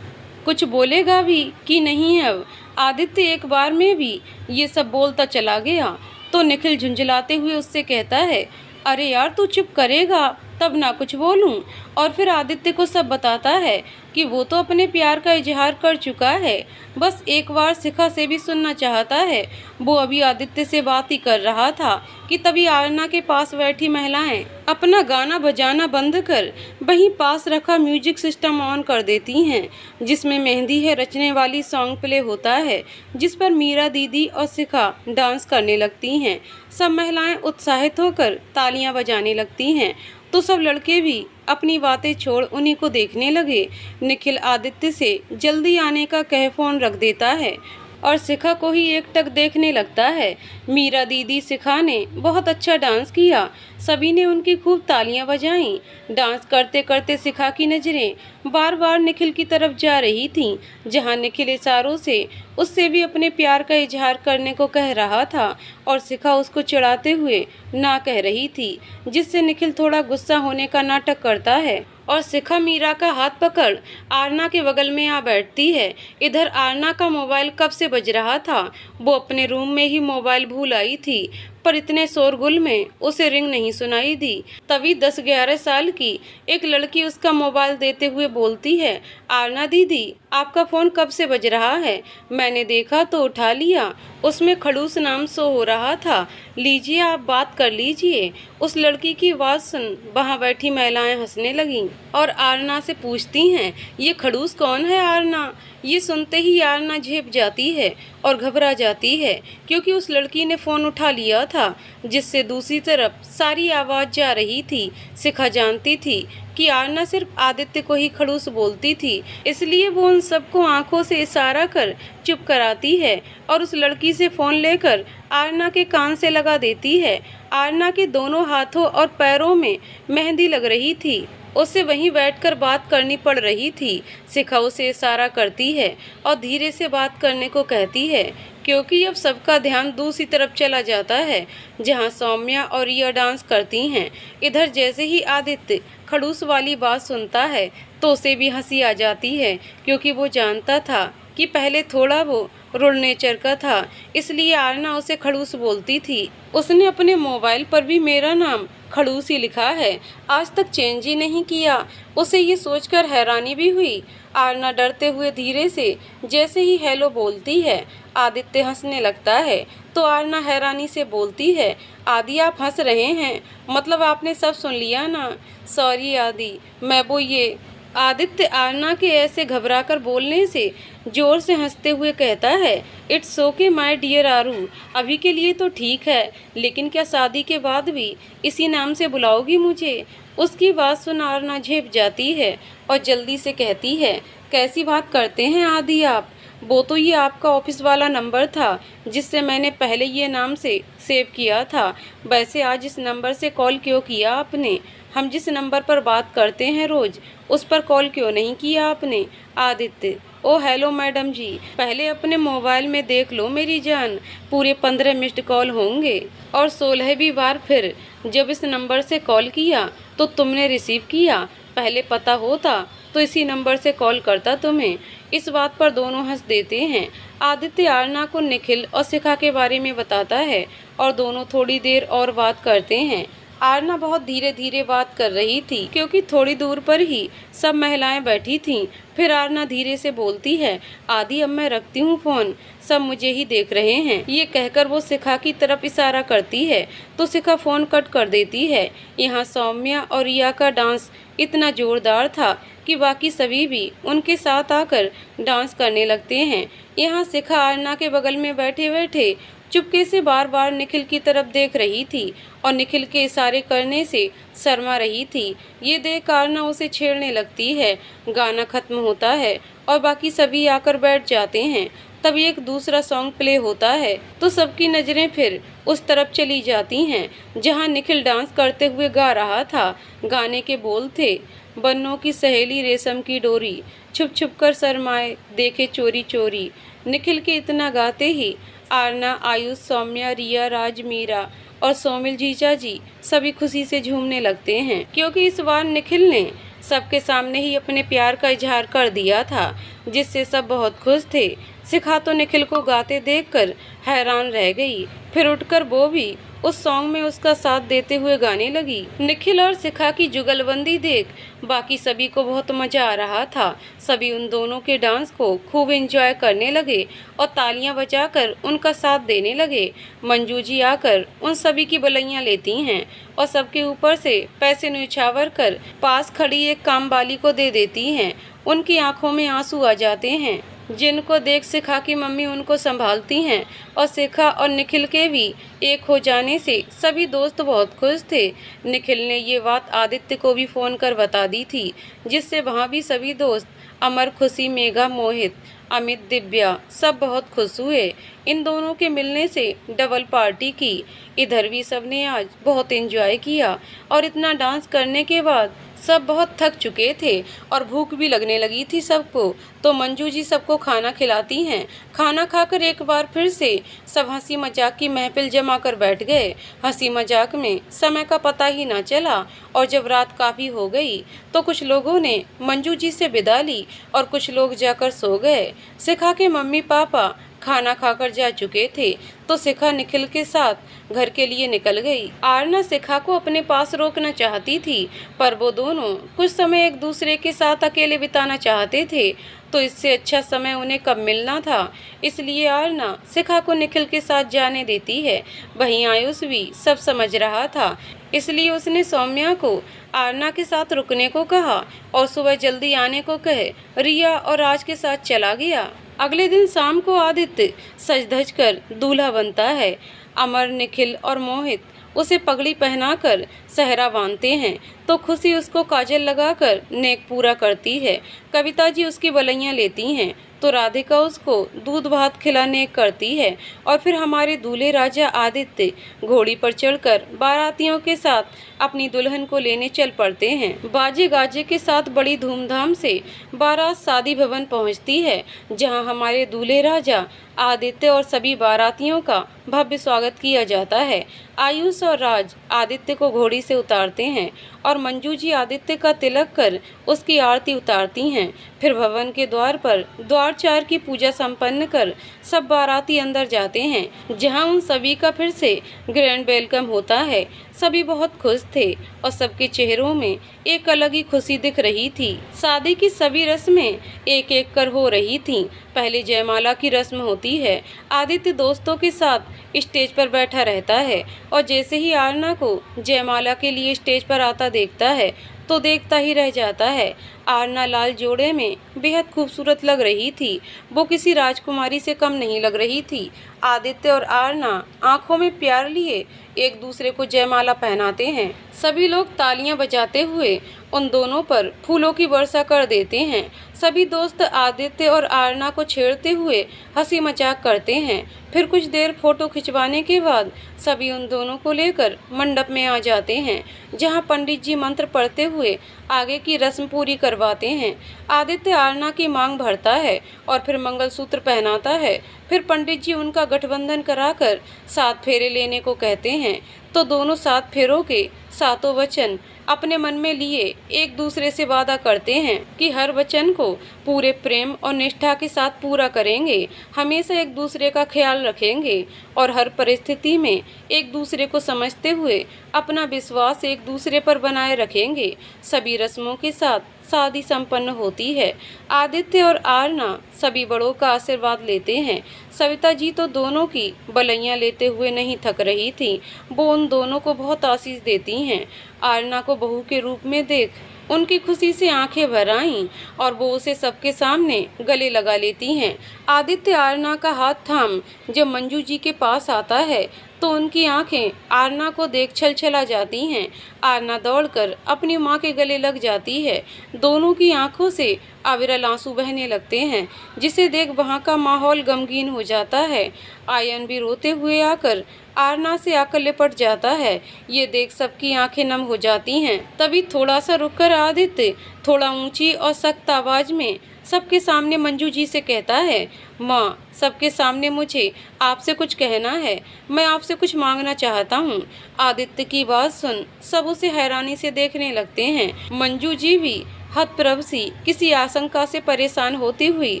कुछ बोलेगा भी कि नहीं? अब आदित्य एक बार में भी ये सब बोलता चला गया तो निखिल झुंझलाते हुए उससे कहता है, अरे यार तू चुप करेगा तब ना कुछ बोलूं। और फिर आदित्य को सब बताता है कि वो तो अपने प्यार का इजहार कर चुका है, बस एक बार शिखा से भी सुनना चाहता है। वो अभी आदित्य से बात ही कर रहा था कि तभी आरना के पास बैठी महिलाएं अपना गाना बजाना बंद कर वहीं पास रखा म्यूजिक सिस्टम ऑन कर देती हैं, जिसमें मेहंदी है रचने वाली सॉन्ग प्ले होता है, जिस पर मीरा दीदी और शिखा डांस करने लगती हैं। सब महिलाएं उत्साहित होकर तालियां बजाने लगती हैं तो सब लड़के भी अपनी बातें छोड़ उन्हीं को देखने लगे। निखिल आदित्य से जल्दी आने का कह फोन रख देता है और शिखा को ही एकटक देखने लगता है। मीरा दीदी शिखा ने बहुत अच्छा डांस किया, सभी ने उनकी खूब तालियां बजाईं। डांस करते करते शिखा की नज़रें बार बार निखिल की तरफ जा रही थीं, जहां निखिल इशारों से उससे भी अपने प्यार का इजहार करने को कह रहा था और शिखा उसको चिढ़ाते हुए ना कह रही थी, जिससे निखिल थोड़ा गुस्सा होने का नाटक करता है और शिखा मीरा का हाथ पकड़ आरना के बगल में आ बैठती है। इधर आरना का मोबाइल कब से बज रहा था, वो अपने रूम में ही मोबाइल भूल आई थी, पर इतने शोरगुल में उसे रिंग नहीं सुनाई दी। तभी 10-11 साल की एक लड़की उसका मोबाइल देते हुए बोलती है, आरना दीदी आपका फ़ोन कब से बज रहा है? मैंने देखा तो उठा लिया, उसमें खड़ूस नाम शो हो रहा था, लीजिए आप बात कर लीजिए। उस लड़की की आवाज़ सुन वहाँ बैठी महिलाएं हंसने लगीं और आरना से पूछती हैं, ये खड़ूस कौन है आरना? ये सुनते ही आरना झेप जाती है और घबरा जाती है, क्योंकि उस लड़की ने फ़ोन उठा लिया था, जिससे दूसरी तरफ सारी आवाज़ जा रही थी। शिखा जानती थी कि आरना सिर्फ आदित्य को ही खड़ूस बोलती थी, इसलिए वो उन सबको आंखों से इशारा कर चुप कराती है और उस लड़की से फ़ोन लेकर आरना के कान से लगा देती है। आरना के दोनों हाथों और पैरों में मेहंदी लग रही थी, उसे वहीं बैठकर बात करनी पड़ रही थी। शिखा उसे इशारा करती है और धीरे से बात करने को कहती है, क्योंकि अब सबका ध्यान दूसरी तरफ चला जाता है, जहां सौम्या और रिया डांस करती हैं। इधर जैसे ही आदित्य खड़ूस वाली बात सुनता है तो उसे भी हंसी आ जाती है, क्योंकि वो जानता था कि पहले थोड़ा वो रूड नेचर का था, इसलिए आरना उसे खड़ूस बोलती थी। उसने अपने मोबाइल पर भी मेरा नाम खड़ूस ही लिखा है, आज तक चेंज ही नहीं किया। उसे ये सोचकर हैरानी भी हुई। आरना डरते हुए धीरे से जैसे ही हेलो बोलती है, आदित्य हंसने लगता है तो आरना हैरानी से बोलती है, आदि आप हंस रहे हैं, मतलब आपने सब सुन लिया ना? सॉरी आदि, मैं वो ये आदित्य आरना के ऐसे घबराकर बोलने से जोर से हंसते हुए कहता है, इट्स ओके माय डियर आरू, अभी के लिए तो ठीक है, लेकिन क्या शादी के बाद भी इसी नाम से बुलाओगी मुझे? उसकी बात सुन आरना झेप जाती है और जल्दी से कहती है, कैसी बात करते हैं आदि आप? वो तो ये आपका ऑफिस वाला नंबर था, जिससे मैंने पहले ये नाम से सेव किया था। वैसे आज इस नंबर से कॉल क्यों किया आपने? हम जिस नंबर पर बात करते हैं रोज़, उस पर कॉल क्यों नहीं किया आपने? आदित्य, ओ हेलो मैडम जी, पहले अपने मोबाइल में देख लो मेरी जान, पूरे 15 मिस्ड कॉल होंगे और 16वीं बार फिर जब इस नंबर से कॉल किया तो तुमने रिसीव किया। पहले पता होता तो इसी नंबर से कॉल करता तुम्हें। इस बात पर दोनों हंस देते हैं। आदित्य आरना को निखिल और शिखा के बारे में बताता है और दोनों थोड़ी देर और बात करते हैं। आरना बहुत धीरे धीरे बात कर रही थी, क्योंकि थोड़ी दूर पर ही सब महिलाएं बैठी थीं। फिर आरना धीरे से बोलती है, आदि अब मैं रखती हूँ फ़ोन, सब मुझे ही देख रहे हैं। ये कहकर वो शिखा की तरफ इशारा करती है तो शिखा फ़ोन कट कर देती है। यहाँ सौम्या और रिया का डांस इतना ज़ोरदार था कि बाकी सभी भी उनके साथ आकर डांस करने लगते हैं। यहाँ शिखा आरना के बगल में बैठे बैठे चुपके से बार बार निखिल की तरफ देख रही थी और निखिल के इशारे करने से शर्मा रही थी। ये देख आरना उसे छेड़ने लगती है। गाना खत्म होता है और बाकी सभी आकर बैठ जाते हैं। तभी एक दूसरा सॉन्ग प्ले होता है तो सबकी नज़रें फिर उस तरफ चली जाती हैं जहां निखिल डांस करते हुए गा रहा था। गाने के बोल थे, बन्नों की सहेली रेशम की डोरी, छुप छुप कर शर्माए देखे चोरी चोरी। निखिल के इतना गाते ही आरना, आयुष, सौम्या, रिया, राज, मीरा और सोमिल जीजा जी सभी खुशी से झूमने लगते हैं, क्योंकि इस बार निखिल ने सबके सामने ही अपने प्यार का इजहार कर दिया था, जिससे सब बहुत खुश थे। शिखा तो निखिल को गाते देखकर हैरान रह गई। फिर उठकर वो भी उस सॉन्ग में उसका साथ देते हुए गाने लगी। निखिल और शिखा की जुगलबंदी देख बाकी सभी को बहुत मजा आ रहा था। सभी उन दोनों के डांस को खूब एंजॉय करने लगे और तालियां बजाकर उनका साथ देने लगे। मंजू जी आकर उन सभी की बलैयां लेती हैं और सबके ऊपर से पैसे न्यौछावर कर पास खड़ी एक कामवाली को दे देती हैं। उनकी आंखों में आंसू आ जाते हैं, जिनको देख शिखा की मम्मी उनको संभालती हैं और शिखा और निखिल के भी एक हो जाने से सभी दोस्त बहुत खुश थे। निखिल ने ये बात आदित्य को भी फ़ोन कर बता दी थी, जिससे वहाँ भी सभी दोस्त अमर, खुशी, मेघा, मोहित, अमित, दिव्या सब बहुत खुश हुए। इन दोनों के मिलने से डबल पार्टी की। इधर भी सबने आज बहुत एंजॉय किया और इतना डांस करने के बाद सब बहुत थक चुके थे और भूख भी लगने लगी थी सबको। तो मंजू जी सबको खाना खिलाती हैं। खाना खाकर एक बार फिर से सब हंसी मजाक की महफिल जमा कर बैठ गए। हंसी मजाक में समय का पता ही ना चला और जब रात काफ़ी हो गई तो कुछ लोगों ने मंजू जी से विदा ली और कुछ लोग जाकर सो गए। शिखा के मम्मी पापा खाना खाकर जा चुके थे तो शिखा निखिल के साथ घर के लिए निकल गई। आरना शिखा को अपने पास रोकना चाहती थी, पर वो दोनों कुछ समय एक दूसरे के साथ अकेले बिताना चाहते थे, तो इससे अच्छा समय उन्हें कब मिलना था। इसलिए आरना शिखा को निखिल के साथ जाने देती है। वहीं आयुष भी सब समझ रहा था, इसलिए उसने सौम्या को आरना के साथ रुकने को कहा और सुबह जल्दी आने को कहे रिया और राज के साथ चला गया। अगले दिन शाम को आदित्य सज धज कर दूल्हा बनता है। अमर, निखिल और मोहित उसे पगड़ी पहनाकर सहरा बांधते हैं तो खुशी उसको काजल लगाकर नेक पूरा करती है। कविता जी उसकी बलैयां लेती हैं तो राधिका उसको दूध भात खिलाने करती है और फिर हमारे दूल्हे राजा आदित्य घोड़ी पर चढ़कर बारातियों के साथ अपनी दुल्हन को लेने चल पड़ते हैं। बाजे गाजे के साथ बड़ी धूमधाम से बारात शादी भवन पहुंचती है, जहां हमारे दूल्हे राजा आदित्य और सभी बारातियों का भव्य स्वागत किया जाता है। आयुष और राज आदित्य को घोड़ी से उतारते हैं और मंजू जी आदित्य का तिलक कर उसकी आरती उतारती हैं। फिर भवन के द्वार पर द्वारचार की पूजा संपन्न कर सब बाराती अंदर जाते हैं, जहां उन सभी का फिर से ग्रैंड वेलकम होता है। सभी बहुत खुश थे और सबके चेहरों में एक अलग ही खुशी दिख रही थी। शादी की सभी रस्में एक एक कर हो रही थीं। पहले जयमाला की रस्म होती है। आदित्य दोस्तों के साथ स्टेज पर बैठा रहता है और जैसे ही आरना को जयमाला के लिए स्टेज पर आता देखता है तो देखता ही रह जाता है। आरना लाल जोड़े में बेहद खूबसूरत लग रही थी। वो किसी राजकुमारी से कम नहीं लग रही थी। आदित्य और आरना आंखों में प्यार लिए एक दूसरे को जयमाला पहनाते हैं। सभी लोग तालियां बजाते हुए उन दोनों पर फूलों की वर्षा कर देते हैं। सभी दोस्त आदित्य और आरना को छेड़ते हुए हंसी मजाक करते हैं। फिर कुछ देर फोटो खिंचवाने के बाद सभी उन दोनों को लेकर मंडप में आ जाते हैं, जहां पंडित जी मंत्र पढ़ते हुए आगे की रस्म पूरी करवाते हैं। आदित्य आरना की मांग भरता है और फिर मंगलसूत्र पहनाता है। फिर पंडित जी उनका गठबंधन कराकर 7 फेरे लेने को कहते हैं, तो दोनों 7 फेरों के 7 वचन अपने मन में लिए एक दूसरे से वादा करते हैं कि हर वचन को पूरे प्रेम और निष्ठा के साथ पूरा करेंगे, हमेशा एक दूसरे का ख्याल रखेंगे और हर परिस्थिति में एक दूसरे को समझते हुए अपना विश्वास एक दूसरे पर बनाए रखेंगे। सभी रस्मों के साथ शादी संपन्न होती है। आदित्य और आरना सभी बड़ों का आशीर्वाद लेते हैं। सविता जी तो दोनों की बलैयां लेते हुए नहीं थक रही थी। वो उन दोनों को बहुत आशीष देती हैं। आरना को बहू के रूप में देख उनकी खुशी से आंखें भर आईं और वो उसे सबके सामने गले लगा लेती हैं। आदित्य आरना का हाथ थाम जब मंजू जी के पास आता है तो उनकी आंखें आरना को देख छलछला जाती हैं। आरना दौड़कर अपनी माँ के गले लग जाती है। दोनों की आंखों से अविरल आंसू बहने लगते हैं, जिसे देख वहाँ का माहौल गमगीन हो जाता है। आयन भी रोते हुए आकर आरना से आकर लिपट जाता है। ये देख सबकी आंखें नम हो जाती हैं। तभी थोड़ा सा रुककर आदित्य थोड़ा ऊंची और सख्त आवाज में सबके सामने मंजू जी से कहता है, माँ, सबके सामने मुझे आपसे कुछ कहना है। मैं आपसे कुछ मांगना चाहता हूँ। आदित्य की बात सुन सब उसे हैरानी से देखने लगते हैं। मंजू जी भी हतप्रभ सी किसी आशंका से परेशान होती हुई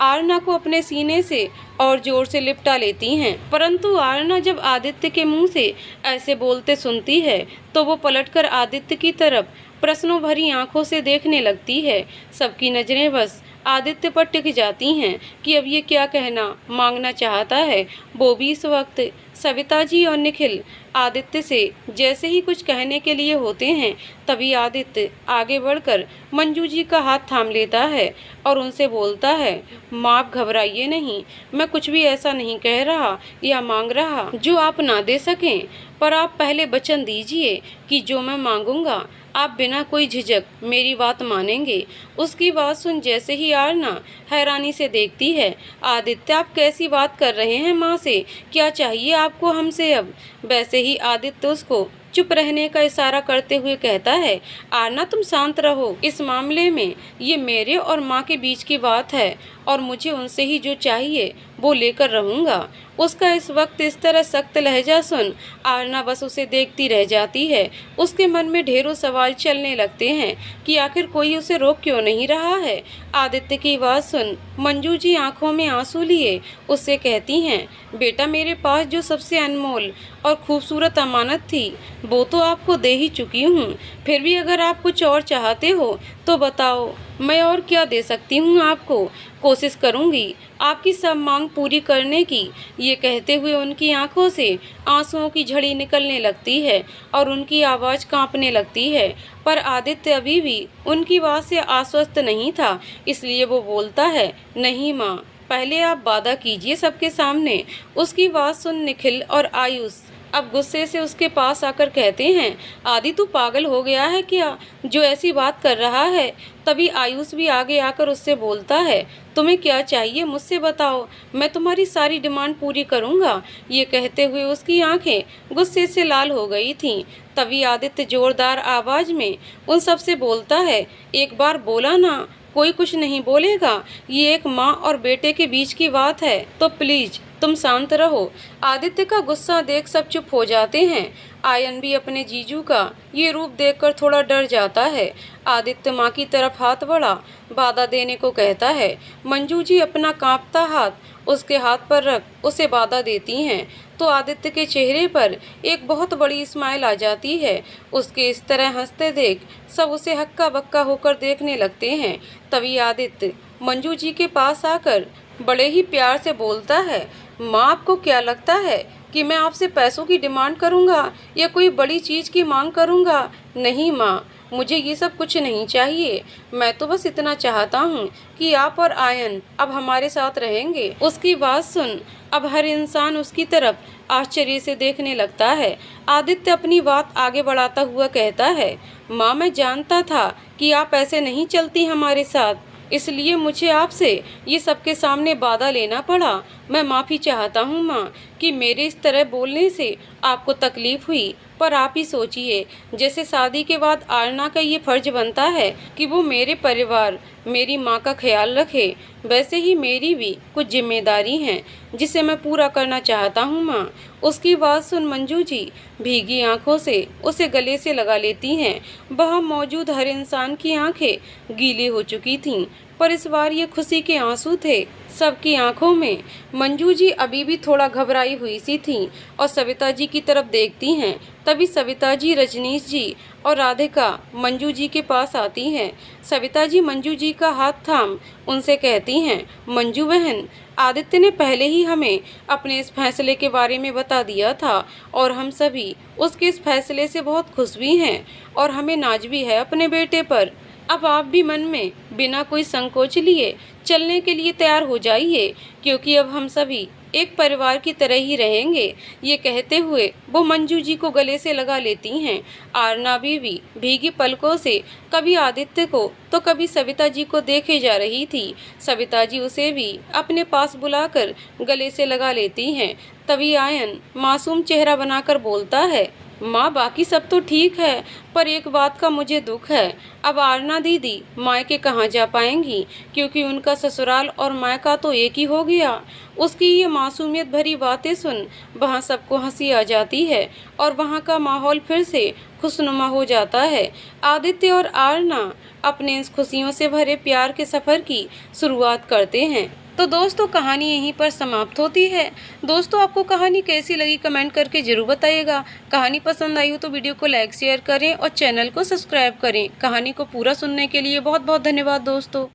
आरना को अपने सीने से और जोर से लिपटा लेती हैं। परंतु आरना जब आदित्य के मुंह से ऐसे बोलते सुनती है तो वो पलटकर आदित्य की तरफ प्रश्नों भरी आंखों से देखने लगती है। सबकी नजरें बस आदित्य पर टिक जाती हैं कि अब ये क्या कहना मांगना चाहता है। वो भी इस वक्त सविता जी और निखिल आदित्य से जैसे ही कुछ कहने के लिए होते हैं तभी आदित्य आगे बढ़कर मंजू जी का हाथ थाम लेता है और उनसे बोलता है, माँ आप घबराइए नहीं, मैं कुछ भी ऐसा नहीं कह रहा या मांग रहा जो आप ना दे सकें, पर आप पहले वचन दीजिए कि जो मैं मांगूंगा आप बिना कोई झिझक मेरी बात मानेंगे। उसकी बात सुन जैसे ही आरना हैरानी से देखती है, आदित्य आप कैसी बात कर रहे हैं माँ से, क्या चाहिए आपको हमसे अब। वैसे ही आदित्य उसको चुप रहने का इशारा करते हुए कहता है, आरना तुम शांत रहो, इस मामले में ये मेरे और माँ के बीच की बात है और मुझे उनसे ही जो चाहिए वो लेकर रहूँगा। उसका इस वक्त इस तरह सख्त लहजा सुन आरना बस उसे देखती रह जाती है। उसके मन में ढेरों सवाल चलने लगते हैं कि आखिर कोई उसे रोक क्यों नहीं रहा है। आदित्य की बात सुन मंजू जी आंखों में आंसू लिए उससे कहती हैं, बेटा मेरे पास जो सबसे अनमोल और खूबसूरत अमानत थी वो तो आपको दे ही चुकी हूँ, फिर भी अगर आप कुछ और चाहते हो तो बताओ, मैं और क्या दे सकती हूँ आपको। कोशिश करूँगी आपकी सब मांग पूरी करने की। ये कहते हुए उनकी आंखों से आंसुओं की झड़ी निकलने लगती है और उनकी आवाज़ कांपने लगती है। पर आदित्य अभी भी उनकी बात से आश्वस्त नहीं था, इसलिए वो बोलता है, नहीं माँ, पहले आप वादा कीजिए सबके सामने। उसकी बात सुन निखिल और आयुष अब गुस्से से उसके पास आकर कहते हैं, आदि तू पागल हो गया है क्या जो ऐसी बात कर रहा है। तभी आयुष भी आगे आकर उससे बोलता है, तुम्हें क्या चाहिए मुझसे बताओ, मैं तुम्हारी सारी डिमांड पूरी करूंगा। ये कहते हुए उसकी आंखें गुस्से से लाल हो गई थीं। तभी आदित्य जोरदार आवाज में उन सबसे बोलता है, एक बार बोला ना, कोई कुछ नहीं बोलेगा, ये एक माँ और बेटे के बीच की बात है, तो प्लीज तुम शांत रहो। आदित्य का गुस्सा देख सब चुप हो जाते हैं। आयन भी अपने जीजू का ये रूप देखकर थोड़ा डर जाता है। आदित्य माँ की तरफ हाथ बढ़ा वादा देने को कहता है। मंजू जी अपना कांपता हाथ उसके हाथ पर रख उसे वादा देती हैं तो आदित्य के चेहरे पर एक बहुत बड़ी स्माइल आ जाती है। उसके इस तरह हंसते देख सब उसे हक्का बक्का होकर देखने लगते हैं। तभी आदित्य मंजू जी के पास आकर बड़े ही प्यार से बोलता है, माँ आपको क्या लगता है कि मैं आपसे पैसों की डिमांड करूँगा या कोई बड़ी चीज़ की मांग करूँगा। नहीं माँ, मुझे ये सब कुछ नहीं चाहिए। मैं तो बस इतना चाहता हूँ कि आप और आयन अब हमारे साथ रहेंगे। उसकी बात सुन अब हर इंसान उसकी तरफ आश्चर्य से देखने लगता है। आदित्य अपनी बात आगे बढ़ाता हुआ कहता है, माँ मैं जानता था कि आप ऐसे नहीं चलती हमारे साथ, इसलिए मुझे आपसे ये सबके सामने वादा लेना पड़ा। मैं माफ़ी चाहता हूँ माँ कि मेरे इस तरह बोलने से आपको तकलीफ़ हुई, पर आप ही सोचिए, जैसे शादी के बाद आरना का ये फर्ज बनता है कि वो मेरे परिवार मेरी माँ का ख्याल रखे, वैसे ही मेरी भी कुछ जिम्मेदारी हैं जिसे मैं पूरा करना चाहता हूँ माँ। उसकी बात सुन मंजू जी भीगी आंखों से उसे गले से लगा लेती हैं। वहाँ मौजूद हर इंसान की आंखें गीली हो चुकी थीं, पर इस बार ये खुशी के आंसू थे सबकी आंखों में। मंजू जी अभी भी थोड़ा घबराई हुई सी थीं और सविता जी की तरफ देखती हैं। तभी सविता जी, रजनीश जी और राधिका मंजू जी के पास आती हैं। सविता जी मंजू जी का हाथ थाम उनसे कहती हैं, मंजू बहन, आदित्य ने पहले ही हमें अपने इस फैसले के बारे में बता दिया था और हम सभी उसके इस फैसले से बहुत खुश भी हैं और हमें नाज भी है अपने बेटे पर। अब आप भी मन में बिना कोई संकोच लिए चलने के लिए तैयार हो जाइए, क्योंकि अब हम सभी एक परिवार की तरह ही रहेंगे। ये कहते हुए वो मंजू जी को गले से लगा लेती हैं। आरना बीवी भीगी पलकों से कभी आदित्य को तो कभी सविता जी को देखे जा रही थी। सविता जी उसे भी अपने पास बुलाकर गले से लगा लेती हैं। तभी आयन मासूम चेहरा बनाकर बोलता है, माँ बाकी सब तो ठीक है, पर एक बात का मुझे दुख है। अब आरना दीदी मायके कहाँ जा पाएंगी, क्योंकि उनका ससुराल और मायका तो एक ही हो गया। उसकी ये मासूमियत भरी बातें सुन वहाँ सबको हंसी आ जाती है और वहाँ का माहौल फिर से खुशनुमा हो जाता है। आदित्य और आरना अपने इस खुशियों से भरे प्यार के सफ़र की शुरुआत करते हैं। तो दोस्तों कहानी यहीं पर समाप्त होती है। दोस्तों आपको कहानी कैसी लगी कमेंट करके ज़रूर बताइएगा। कहानी पसंद आई हो तो वीडियो को लाइक शेयर करें और चैनल को सब्सक्राइब करें। कहानी को पूरा सुनने के लिए बहुत बहुत धन्यवाद दोस्तों।